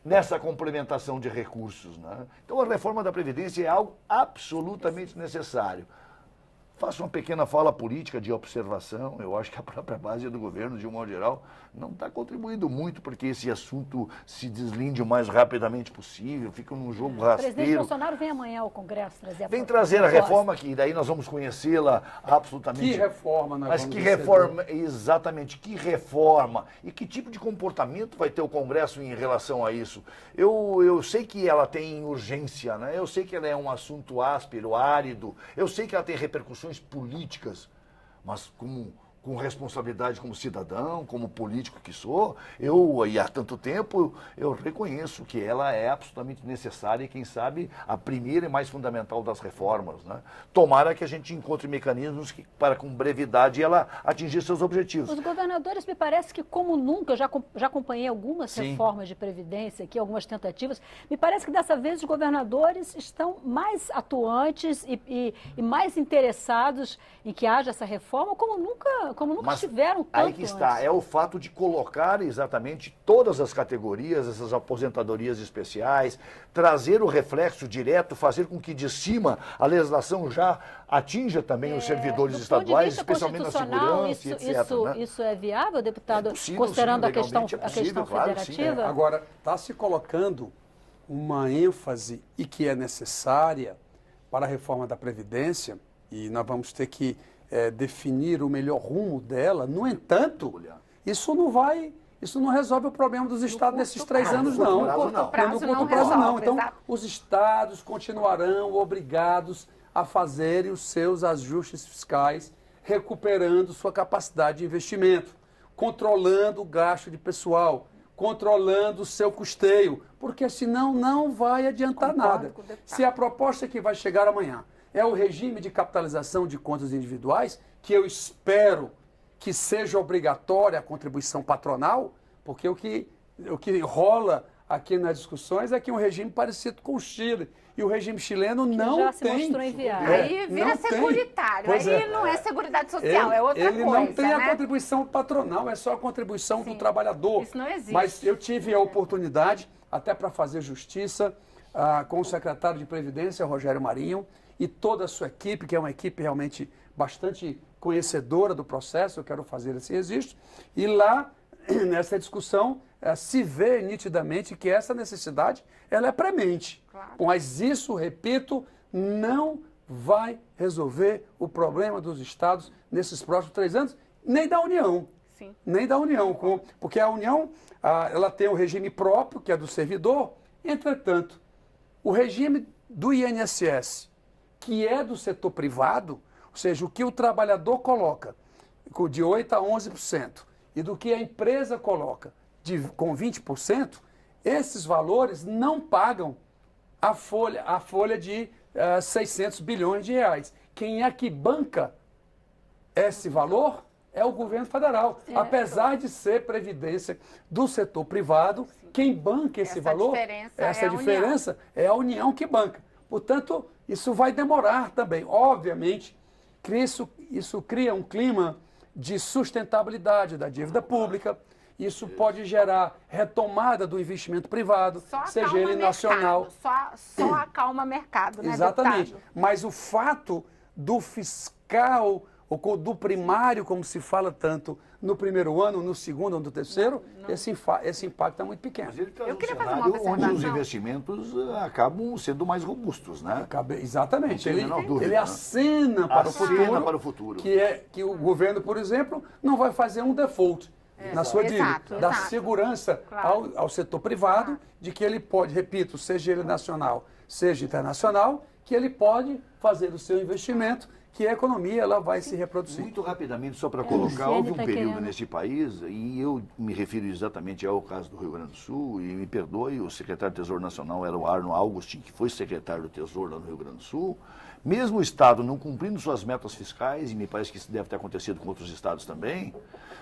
nessa complementação de recursos, né? Então, a reforma da Previdência é algo absolutamente necessário. Faço uma pequena fala política de observação. Eu acho que a própria base do governo, de um modo geral, não está contribuindo muito para que esse assunto se deslinde o mais rapidamente possível, fica num jogo rasteiro. O presidente Bolsonaro vem amanhã ao Congresso trazer a Vem trazer a reforma, que daí nós vamos conhecê-la absolutamente. Que reforma, né? Mas que reforma, exatamente, que reforma e que tipo de comportamento vai ter o Congresso em relação a isso? Eu sei que ela tem urgência, né? Eu sei que ela é um assunto áspero, árido, eu sei que ela tem repercussões políticas, mas como com responsabilidade como cidadão, como político que sou, eu, e há tanto tempo, eu reconheço que ela é absolutamente necessária e, quem sabe, a primeira e mais fundamental das reformas, né? Tomara que a gente encontre mecanismos para, com brevidade, ela atingir seus objetivos. Os governadores, me parece que, como nunca, eu já acompanhei algumas reformas de Previdência aqui, algumas tentativas, me parece que dessa vez os governadores estão mais atuantes e mais interessados em que haja essa reforma, como nunca estiveram tanto aí que está, antes. é o fato de colocar exatamente todas as categorias, essas aposentadorias especiais, trazer o reflexo direto, fazer com que de cima a legislação já atinja também os servidores estaduais, especialmente na segurança, etc. Isso é viável, deputado, possível, considerando sim, a questão, legalmente é possível, claro que sim. federativa? Agora, está se colocando uma ênfase e que é necessária para a reforma da Previdência, e nós vamos ter que definir o melhor rumo dela. No entanto, isso não resolve o problema dos estados nesses 3 anos, não. No curto prazo, No curto prazo, não. Então, os estados continuarão obrigados a fazerem os seus ajustes fiscais, recuperando sua capacidade de investimento, controlando o gasto de pessoal, controlando o seu custeio, porque senão não vai adiantar nada. Se a proposta que vai chegar amanhã é o regime de capitalização de contas individuais, que eu espero que seja obrigatória a contribuição patronal, porque o que rola aqui nas discussões é que um regime parecido com o Chile, e o regime chileno não já se tem. mostrou inviável. Aí vira securitário, Pois aí não é seguridade social, é outra ele coisa, não tem né? a contribuição patronal, é só a contribuição do trabalhador. Isso não existe. Mas eu tive a oportunidade, até para fazer justiça, com o secretário de Previdência, Rogério Marinho, e toda a sua equipe, que é uma equipe realmente bastante conhecedora do processo, eu quero fazer esse registro, e lá, nessa discussão, se vê nitidamente que essa necessidade ela é premente. Claro. Mas isso, repito, não vai resolver o problema dos estados nesses próximos 3 anos, nem da União. Sim. Nem da União, porque a União ela tem um regime próprio, que é do servidor. Entretanto, o regime do INSS, que é do setor privado, ou seja, o que o trabalhador coloca de 8% a 11%, e do que a empresa coloca com 20%, esses valores não pagam a folha de 600 bilhões de reais. Quem é que banca esse valor é o governo federal. Apesar de ser previdência do setor privado, quem banca esse valor, essa diferença é a União que banca. Portanto, isso vai demorar também. Obviamente, isso cria um clima de sustentabilidade da dívida pública. Isso pode gerar retomada do investimento privado, seja ele nacional. Só acalma mercado, né, exatamente. deputado? Mas o fato do fiscal, ou do primário, como se fala tanto, no primeiro ano, no segundo ou no terceiro, esse impacto é muito pequeno. Mas ele traz Eu queria um fazer uma cenário onde os observação. investimentos acabam sendo mais robustos, né? Exatamente. Não tem a menor dúvida, Ele né? acena para o futuro. Que o governo, por exemplo, não vai fazer um default na sua dívida. Dá segurança ao setor privado de que ele pode, repito, seja ele nacional, seja internacional, que ele pode fazer o seu investimento, que a economia ela vai se reproduzir. Muito rapidamente, só para colocar, houve um período nesse país, e eu me refiro exatamente ao caso do Rio Grande do Sul, e me perdoe, o secretário do Tesouro Nacional era o Arno Augustin, que foi secretário do Tesouro lá no Rio Grande do Sul. Mesmo o Estado não cumprindo suas metas fiscais, e me parece que isso deve ter acontecido com outros estados também,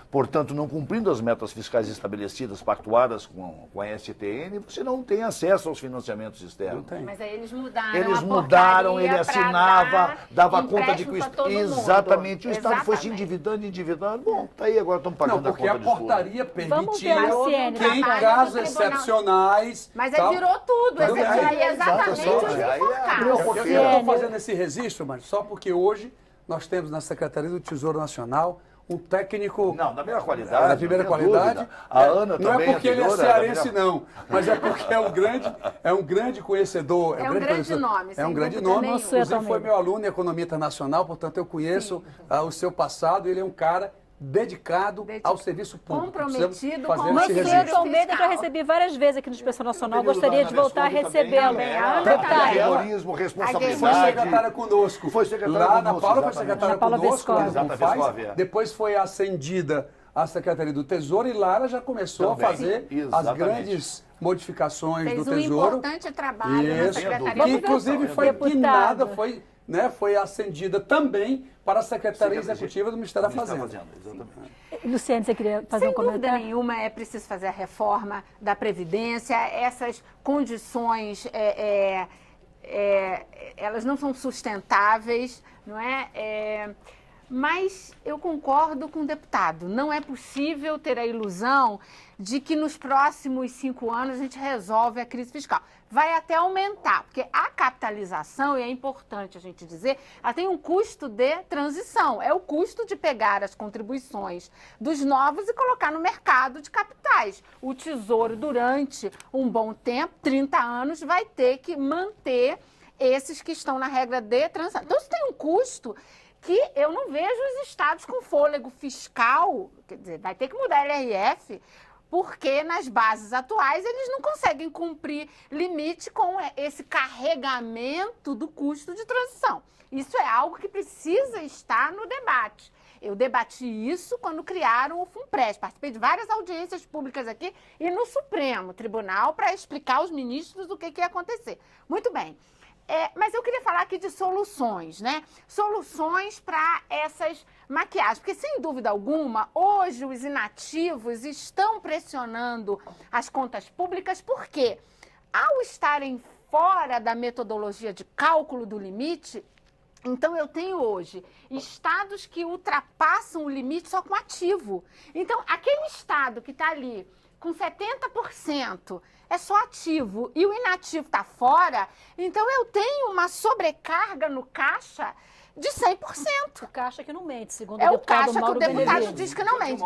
portanto, não cumprindo as metas fiscais estabelecidas, pactuadas com a STN, você não tem acesso aos financiamentos externos. Mas aí eles mudaram. Eles mudaram, ele assinava, dava conta de que o Estado. Exatamente, o Estado foi se endividando. Bom, tá aí, agora estamos pagando Não, porque a conta a portaria permitia Marciene, que em casos excepcionais... Mas aí virou tudo, aí é exatamente os enforcados. Eu estou fazendo esse registro, mas só porque hoje nós temos na Secretaria do Tesouro Nacional um técnico... Não, da primeira qualidade. Da primeira qualidade. Dúvida. A Ana não também, é porque ele é cearense, melhor... não, mas é porque é um grande conhecedor. É um grande nome. É um grande nome. nenhuma. Inclusive foi meu aluno em Economia Internacional, portanto eu conheço o seu passado. Ele é um cara dedicado ao serviço público. Comprometido Precisamos fazer com esse o registro. Mansueto Almeida já recebi várias vezes aqui no Expressão Nacional. Gostaria de voltar a recebê-lo. Empreendedorismo, Foi responsabilidade. secretária conosco. Foi secretária Lá na conosco, Paula foi exatamente. secretária Na Paula conosco. Vescovi. Exata faz. Vescovi, é. Depois foi ascendida à Secretaria do Tesouro e lá ela já começou Também. a fazer as Exatamente. grandes modificações Fez do um Tesouro. importante trabalho na Isso, Secretaria que do inclusive Tesouro. foi Deputado. guinada, foi ascendida também para a Secretaria Executiva do Ministério da Fazenda. Exatamente. Luciane, você queria fazer Sem um dúvida comentário? nenhuma é preciso fazer a reforma da Previdência. Essas condições, elas não são sustentáveis, não é? Mas eu concordo com o deputado. Não é possível ter a ilusão de que nos próximos 5 anos a gente resolve a crise fiscal. Vai até aumentar, porque a capitalização, e é importante a gente dizer, ela tem um custo de transição. É o custo de pegar as contribuições dos novos e colocar no mercado de capitais. O Tesouro, durante um bom tempo, 30 anos, vai ter que manter esses que estão na regra de transição. Então, isso tem um custo que eu não vejo os estados com fôlego fiscal, quer dizer, vai ter que mudar a LRF, porque nas bases atuais eles não conseguem cumprir limite com esse carregamento do custo de transição. Isso é algo que precisa estar no debate. Eu debati isso quando criaram o FUNPRES, participei de várias audiências públicas aqui e no Supremo Tribunal para explicar aos ministros o que ia acontecer. Muito bem. Mas eu queria falar aqui de soluções, né? Soluções para essas maquiagens, porque sem dúvida alguma, hoje os inativos estão pressionando as contas públicas, porque ao estarem fora da metodologia de cálculo do limite, então eu tenho hoje estados que ultrapassam o limite só com ativo. Então, aquele estado que está ali com 70% é só ativo e o inativo está fora, então eu tenho uma sobrecarga no caixa de 100%. O caixa que não mente, segundo É o o deputado caixa que o Mauro deputado Benevides. diz que não mente.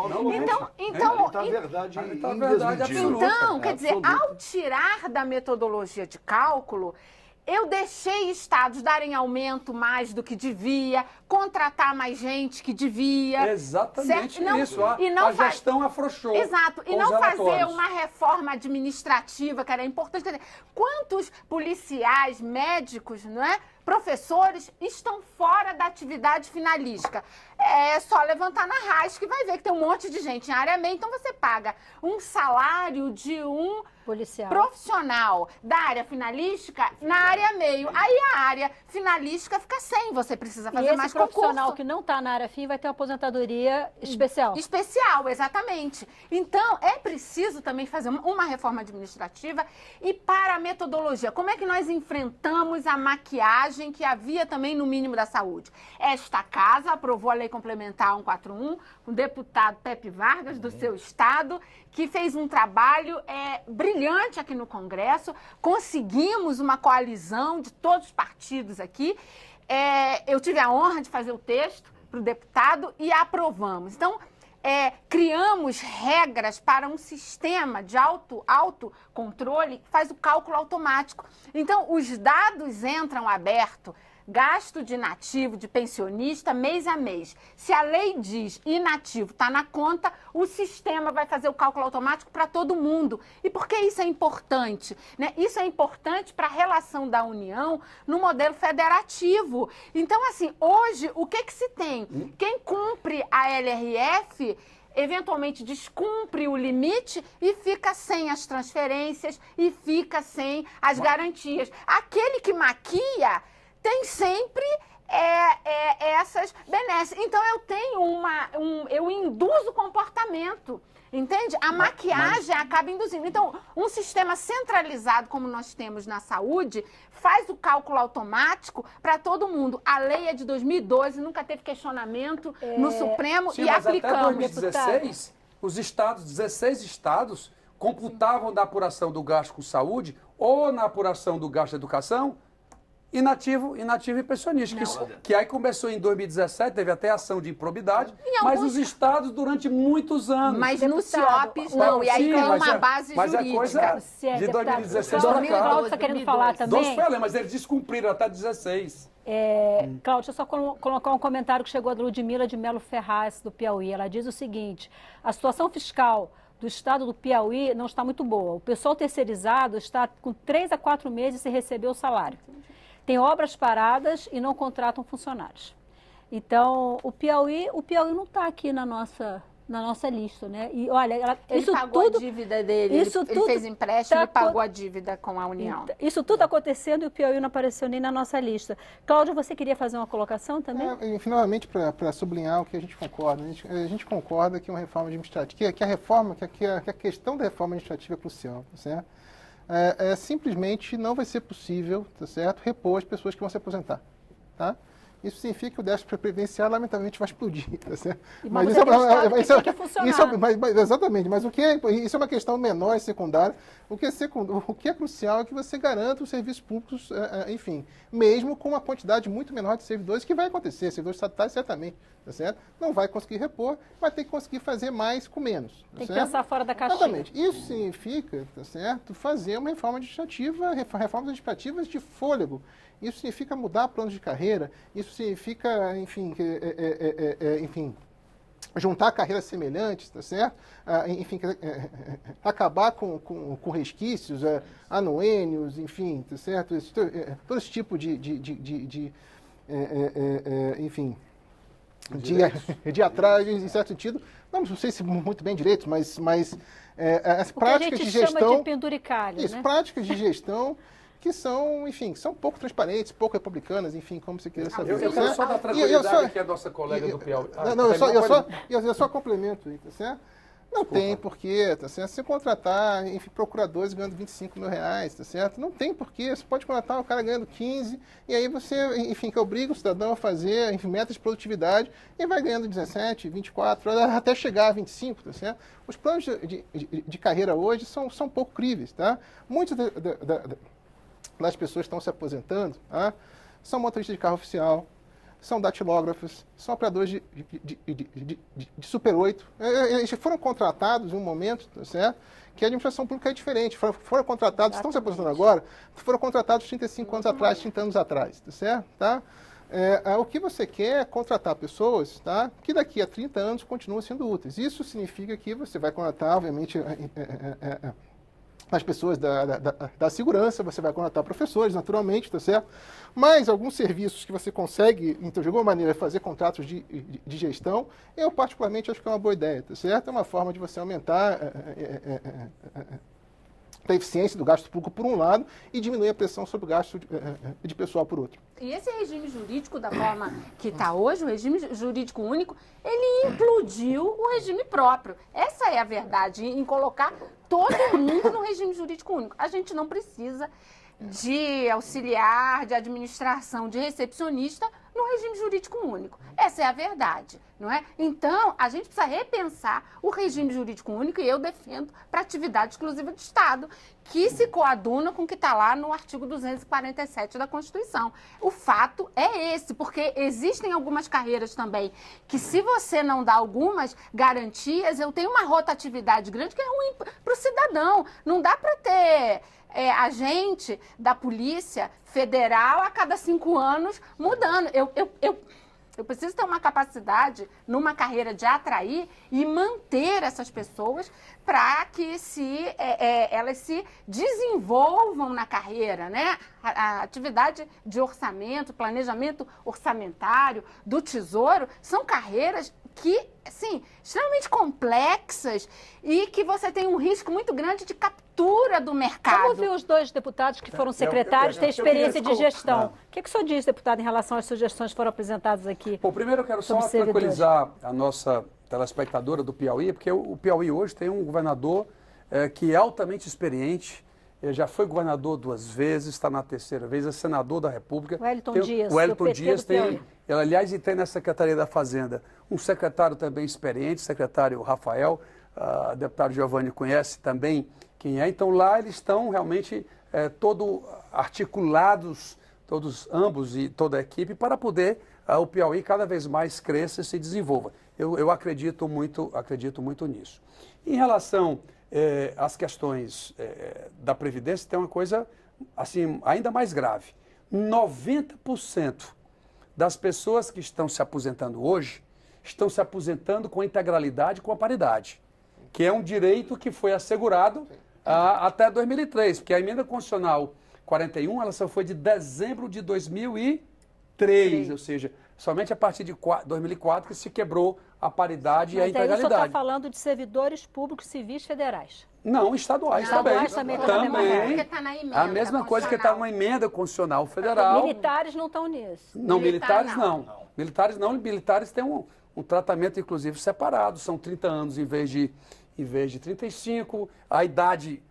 Então, verdade absoluta. Então, quer dizer, ao tirar da metodologia de cálculo, eu deixei estados darem aumento mais do que devia, contratar mais gente que devia. Exatamente Não, isso. e não A gestão afrouxou. Exato. E com não os fazer relatórios. uma reforma administrativa, que era importante. Quer dizer, quantos policiais, médicos, não é? Professores estão fora da atividade finalística? É só levantar na RAS que vai ver que tem um monte de gente em área meio. Então você paga um salário de um Policial. profissional da área finalística na área meio. Aí a área finalística fica sem. Você precisa E fazer esse mais profissional concurso. que não está na área fim vai ter uma aposentadoria especial. Especial, exatamente. Então, é preciso também fazer uma reforma administrativa e para a metodologia. Como é que nós enfrentamos a maquiagem que havia também no mínimo da saúde? Esta casa aprovou a Lei Complementar 141, o deputado Pepe Vargas, do seu estado, que fez um trabalho brilhante aqui no Congresso. Conseguimos uma coalizão de todos os partidos aqui. Eu tive a honra de fazer o texto para o deputado e aprovamos. Então, criamos regras para um sistema de autocontrole que faz o cálculo automático. Então, os dados entram aberto, gasto de inativo, de pensionista, mês a mês. Se a lei diz inativo está na conta, o sistema vai fazer o cálculo automático para todo mundo. E por que isso é importante? Né? Isso é importante para a relação da União no modelo federativo. Então, assim, hoje, o que se tem? Quem cumpre a LRF eventualmente descumpre o limite e fica sem as transferências e fica sem as garantias. Aquele que maquia tem sempre essas benesses. Então, eu tenho eu induzo comportamento, entende? A maquiagem acaba induzindo. Então, um sistema centralizado, como nós temos na saúde, faz o cálculo automático para todo mundo. A lei é de 2012, nunca teve questionamento no Supremo. Sim, e mas aplicamos. até 2016, os estados, 16 estados, computavam da apuração do gasto com saúde ou na apuração do gasto de educação inativo e pensionista. Que aí começou em 2017, teve até ação de improbidade, mas os estados durante muitos anos. Mas no CIOPS não, e aí Sim, tem mas uma é- base mas a jurídica. coisa de 2016 para cá. Cláudio está querendo falar também. Dos FELEM, mas eles descumpriram até 16. Cláudio, deixa eu só colocar um comentário que chegou da Ludmila de Melo Ferraz, do Piauí. Ela diz o seguinte: a situação fiscal do estado do Piauí não está muito boa. O pessoal terceirizado está com 3 a 4 meses sem receber o salário. Tem obras paradas e não contratam funcionários. Então, o Piauí não está aqui na nossa lista, né? E olha, Ele isso pagou tudo, a dívida dele, isso ele tudo fez empréstimo tá e pagou a dívida com a União. Isso tudo acontecendo e o Piauí não apareceu nem na nossa lista. Cláudio, você queria fazer uma colocação também? E, finalmente, para sublinhar o que a gente concorda, a gente concorda que uma reforma administrativa, que a questão da reforma administrativa é crucial, tá certo? Simplesmente não vai ser possível, tá certo, repor as pessoas que vão se aposentar, tá? Isso significa que o déficit previdenciário, lamentavelmente, vai explodir, tá certo? Mas isso tem que funcionar. Exatamente, mas isso é uma questão menor e secundária. O que é crucial é que você garanta os serviços públicos, enfim, mesmo com uma quantidade muito menor de servidores, que vai acontecer, servidores estatais certamente, tá certo? Não vai conseguir repor, vai ter que conseguir fazer mais com menos. Tá Tem que certo? pensar fora da caixinha. Exatamente. Isso significa, tá certo, fazer uma reforma administrativa, reformas administrativas de fôlego. Isso significa mudar planos de carreira, isso significa, enfim, juntar carreiras semelhantes, tá certo? Enfim, acabar com resquícios, anuênios, enfim, tá certo? Todo esse tipo enfim, de atrás, em certo sentido, não sei se muito bem direito, mas as práticas de gestão... O que a gente chama de penduricalho, isso, né? práticas de gestão que são, enfim, são pouco transparentes, pouco republicanas, enfim, como você queira saber. Eu quero só dar tranquilidade que é a nossa colega do Piauí. Eu só complemento aí, tá certo? Não tem porquê, tá certo? Se contratar, enfim, procuradores ganhando R$25.000, tá certo? Não tem porquê. Você pode contratar o cara ganhando 15, e aí você, enfim, que obriga o cidadão a fazer, enfim, metas de produtividade, e vai ganhando 17, 24, até chegar a 25, tá certo? Os planos de carreira hoje são pouco críveis, tá? Muitos das pessoas que estão se aposentando, tá? São motoristas de carro oficial, são datilógrafos, são operadores de Super 8. Eles foram contratados em um momento, tá certo? Que a administração pública é diferente. Foram contratados, estão se aposentando agora, foram contratados 35 anos atrás, 30 anos atrás, tá certo? Tá? O que você quer é contratar pessoas, tá? Que daqui a 30 anos continuam sendo úteis. Isso significa que você vai contratar, obviamente, as pessoas da segurança, você vai contratar professores, naturalmente, tá certo? Mas alguns serviços que você consegue, então, de alguma maneira, fazer contratos de gestão, eu particularmente acho que é uma boa ideia, tá certo? É uma forma de você aumentar a eficiência do gasto público por um lado e diminuir a pressão sobre o gasto de pessoal por outro. E esse regime jurídico, da forma que está hoje, o regime jurídico único, ele implodiu o regime próprio. Essa é a verdade, em colocar todo mundo no regime jurídico único. A gente não precisa de auxiliar, de administração, de recepcionista no regime jurídico único. Essa é a verdade, não é? Então, a gente precisa repensar o regime jurídico único, e eu defendo para atividade exclusiva do Estado, que se coaduna com o que está lá no artigo 247 da Constituição. O fato é esse, porque existem algumas carreiras também que, se você não dá algumas garantias, eu tenho uma rotatividade grande que é ruim para o cidadão. Não dá para ter agente da Polícia Federal a cada 5 anos mudando. Eu preciso ter uma capacidade numa carreira de atrair e manter essas pessoas para que elas se desenvolvam na carreira, né? A atividade de orçamento, planejamento orçamentário do Tesouro são carreiras que, sim, extremamente complexas e que você tem um risco muito grande de captura do mercado. Vamos ver os dois deputados que foram secretários, têm experiência de gestão. O que o senhor diz, deputado, em relação às sugestões que foram apresentadas aqui? Bom, primeiro eu quero só tranquilizar a nossa telespectadora do Piauí, porque o Piauí hoje tem um governador que é altamente experiente. Ele já foi governador 2 vezes, está na 3ª vez, é senador da República. O Wellington Dias. O Wellington Dias tem, aliás, e tem na Secretaria da Fazenda um secretário também experiente, secretário Rafael, a deputada Giovanni conhece também quem é. Então lá eles estão realmente todo articulados ambos e toda a equipe, para poder o Piauí cada vez mais cresça e se desenvolva. Eu acredito muito nisso. Em relação às questões da Previdência, tem uma coisa assim, ainda mais grave. 90% das pessoas que estão se aposentando hoje estão se aposentando com a integralidade, com a paridade, que é um direito que foi assegurado até 2003, porque a emenda constitucional 41, ela só foi de dezembro de 2003, ou seja, somente a partir de 2004 que se quebrou a paridade e a Mas aí o senhor integralidade. está falando de servidores públicos civis federais. Não, estaduais também. Estaduais também estão na mesma regra. Porque tá na emenda A mesma coisa que está numa emenda constitucional federal. Militares não estão nisso. Não, Militar, militares não. Militares não, militares têm um tratamento, inclusive, separado. São 30 anos em vez de 35. A idade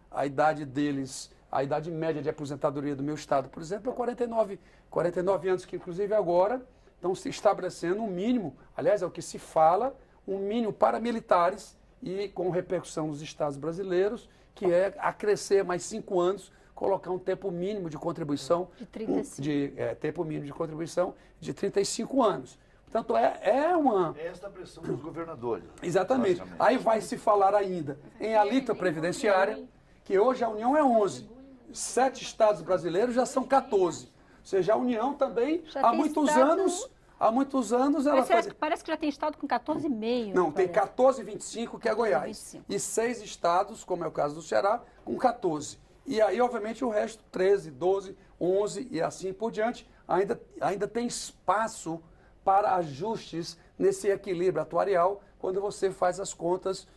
deles, a idade média de aposentadoria do meu estado, por exemplo, é 49 anos, que inclusive agora estão se estabelecendo um mínimo, aliás, é o que se fala, um mínimo para militares e com repercussão nos estados brasileiros, que é acrescer mais 5 anos, colocar um tempo mínimo de contribuição De 35. tempo mínimo de contribuição de 35 anos. Portanto, é uma... É esta a pressão dos governadores. Exatamente. basicamente. Aí vai se falar ainda em alíquota previdenciária, que hoje a União é 11. 7 estados brasileiros já são 14. Ou seja, a União também, Já há tem muitos anos, ela Mas faz... parece que já tem estado com 14,5. Não, tem parece. 14,25, que é Goiás. 25. E 6 estados, como é o caso do Ceará, com 14. E aí, obviamente, o resto, 13, 12, 11 e assim por diante, ainda tem espaço para ajustes nesse equilíbrio atuarial, quando você faz as contas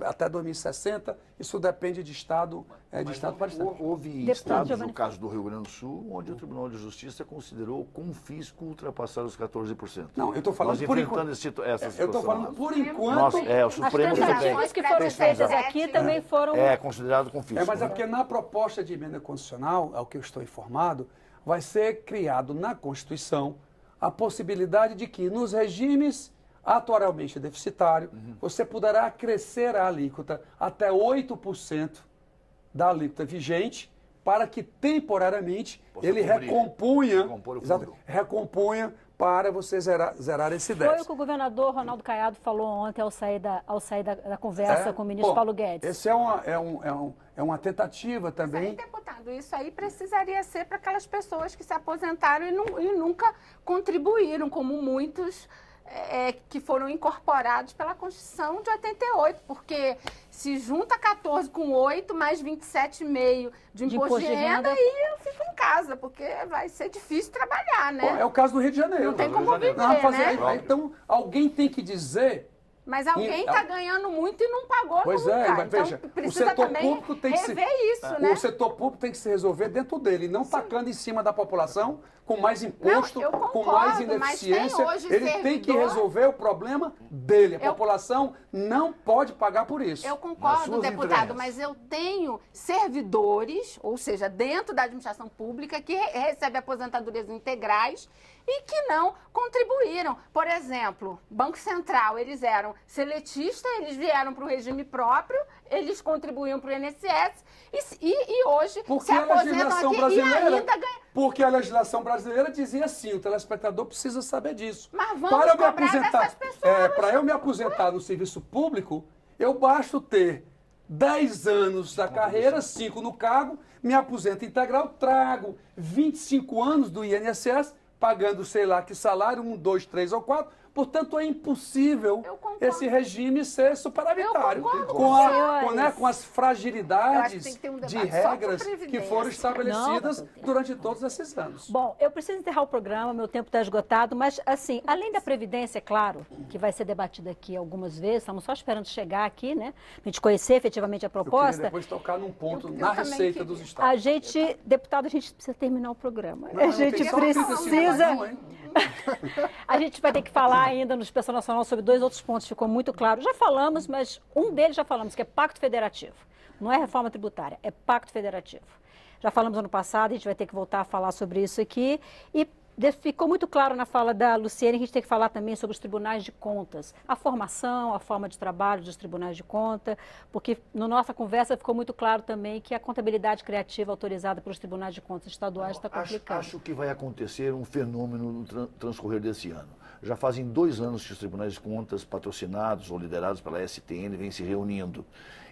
até 2060, isso depende de estado, de estado para estado. Houve Deputado estados, Giovanni no caso do Rio Grande do Sul, onde o Tribunal de Justiça considerou confisco ultrapassar os 14%. Não, eu estou falando Nós por enfrentando enquanto. essa situação. Eu estou falando por enquanto. Nossa, o As Supremo tentativas também. que foram feitas aqui também foram... É considerado confisco. Mas é né? porque na proposta de emenda constitucional, ao que eu estou informado, vai ser criado na Constituição a possibilidade de que nos regimes atuarialmente deficitários, você poderá acrescer a alíquota até 8% da alíquota vigente, para que temporariamente Possa ele cobrir. recompunha, Recompor o exato, fundo. recompunha para você zerar esse Foi o déficit. que o governador Ronaldo Caiado falou ontem ao sair da conversa com o ministro Bom, Paulo Guedes. Esse é uma tentativa também. Deputado, isso aí precisaria ser para aquelas pessoas que se aposentaram e nunca contribuíram, como muitos que foram incorporados pela Constituição de 88, porque se junta 14 com 8, mais 27,5 de imposto de renda, aí eu fico em casa, porque vai ser difícil trabalhar, né? Bom, é o caso do Rio de Janeiro. Não tem Do como Rio de Janeiro. viver, Não, né? Então, alguém tem que dizer... Mas alguém está ganhando muito e não pagou Pois nunca. é, mas veja, então, o precisa setor também público tem que se... rever isso, né? O setor público tem que se resolver dentro dele, não tacando em cima da população com mais imposto, Não, eu com mais concordo, mas tem ineficiência. hoje Ele tem que servidor- resolver o problema dele. A Eu- população não pode pagar por isso. Eu Nas concordo, suas deputado, entranhas. mas eu tenho servidores, ou seja, dentro da administração pública, que recebem aposentadorias integrais e que não contribuíram. Por exemplo, Banco Central, eles eram seletistas, eles vieram para o regime próprio, eles contribuíam para o INSS e hoje Porque se a aposentam legislação aqui e brasileira, ainda ganham. porque a legislação brasileira dizia assim, o telespectador precisa saber disso. Mas vamos cobrar dessas pessoas. Para eu me aposentar no serviço público, eu basto ter 10 anos da carreira, 5 no cargo, me aposento integral, trago 25 anos do INSS, pagando sei lá que salário, 1, 2, 3 ou 4. Portanto, é impossível Eu concordo. esse regime ser superavitário, Eu concordo com as fragilidades Eu acho que tem que ter um de debate só sobre regras que previdência. foram estabelecidas Não, durante todos esses anos. Bom, eu preciso encerrar o programa, meu tempo está esgotado, mas assim, além da Previdência, é claro, que vai ser debatida aqui algumas vezes, estamos só esperando chegar aqui, né? A gente conhecer efetivamente a Eu queria proposta. depois tocar num ponto Eu na também receita queria. dos estados. A gente, deputado, a gente precisa terminar o programa. Não, A não, gente tem só 30 segundos, precisa. não, hein? A gente vai ter que falar ainda no Inspeção Nacional sobre 2 outros pontos, ficou muito claro. Já falamos, mas um deles já falamos, que é pacto federativo. Não é reforma tributária, é pacto federativo. Já falamos ano passado, a gente vai ter que voltar a falar sobre isso aqui. E Ficou muito claro na fala da Luciene que a gente tem que falar também sobre os tribunais de contas. A formação, a forma de trabalho dos tribunais de conta, porque na nossa conversa ficou muito claro também que a contabilidade criativa autorizada pelos tribunais de contas estaduais está complicada. Acho que vai acontecer um fenômeno no transcorrer desse ano. Já fazem 2 anos que os tribunais de contas, patrocinados ou liderados pela STN, vêm se reunindo.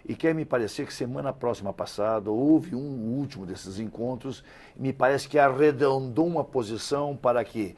E quer me parecer que semana próxima passada houve um último desses encontros, me parece que arredondou uma posição para que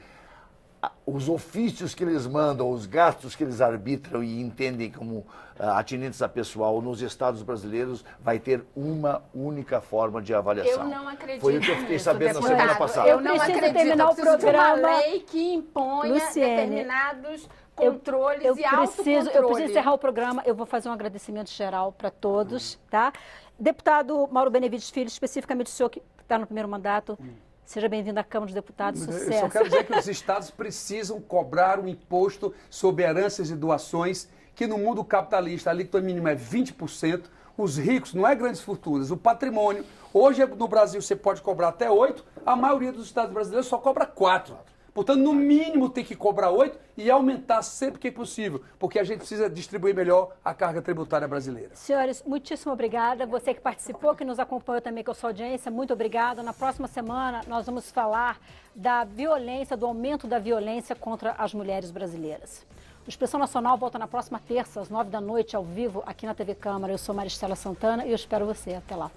os ofícios que eles mandam, os gastos que eles arbitram e entendem como atinentes a pessoal nos estados brasileiros, vai ter uma única forma de avaliação. Eu não acredito. Foi o que eu fiquei nisso, sabendo na deputado. semana passada. Eu não preciso acredito. terminar Eu o preciso de uma programa. lei que imponha Luciene, determinados controles eu e autocontrole. preciso encerrar o programa. Eu vou fazer um agradecimento geral para todos, tá? Deputado Mauro Benevides Filho, especificamente o senhor que está no primeiro mandato, seja bem-vindo à Câmara dos Deputados, sucesso. Eu só quero dizer que os estados precisam cobrar um imposto sobre heranças e doações, que no mundo capitalista a alíquota mínima é 20%, os ricos, não é grandes fortunas, o patrimônio. Hoje no Brasil você pode cobrar até 8%, a maioria dos estados brasileiros só cobra 4%. Portanto, no mínimo tem que cobrar 8% e aumentar sempre que é possível, porque a gente precisa distribuir melhor a carga tributária brasileira. Senhores, muitíssimo obrigada. Você que participou, que nos acompanhou também com a sua audiência, muito obrigada. Na próxima semana nós vamos falar da violência, do aumento da violência contra as mulheres brasileiras. O Expressão Nacional volta na próxima terça, às 9 da noite, ao vivo, aqui na TV Câmara. Eu sou Maristela Santana e eu espero você. Até lá.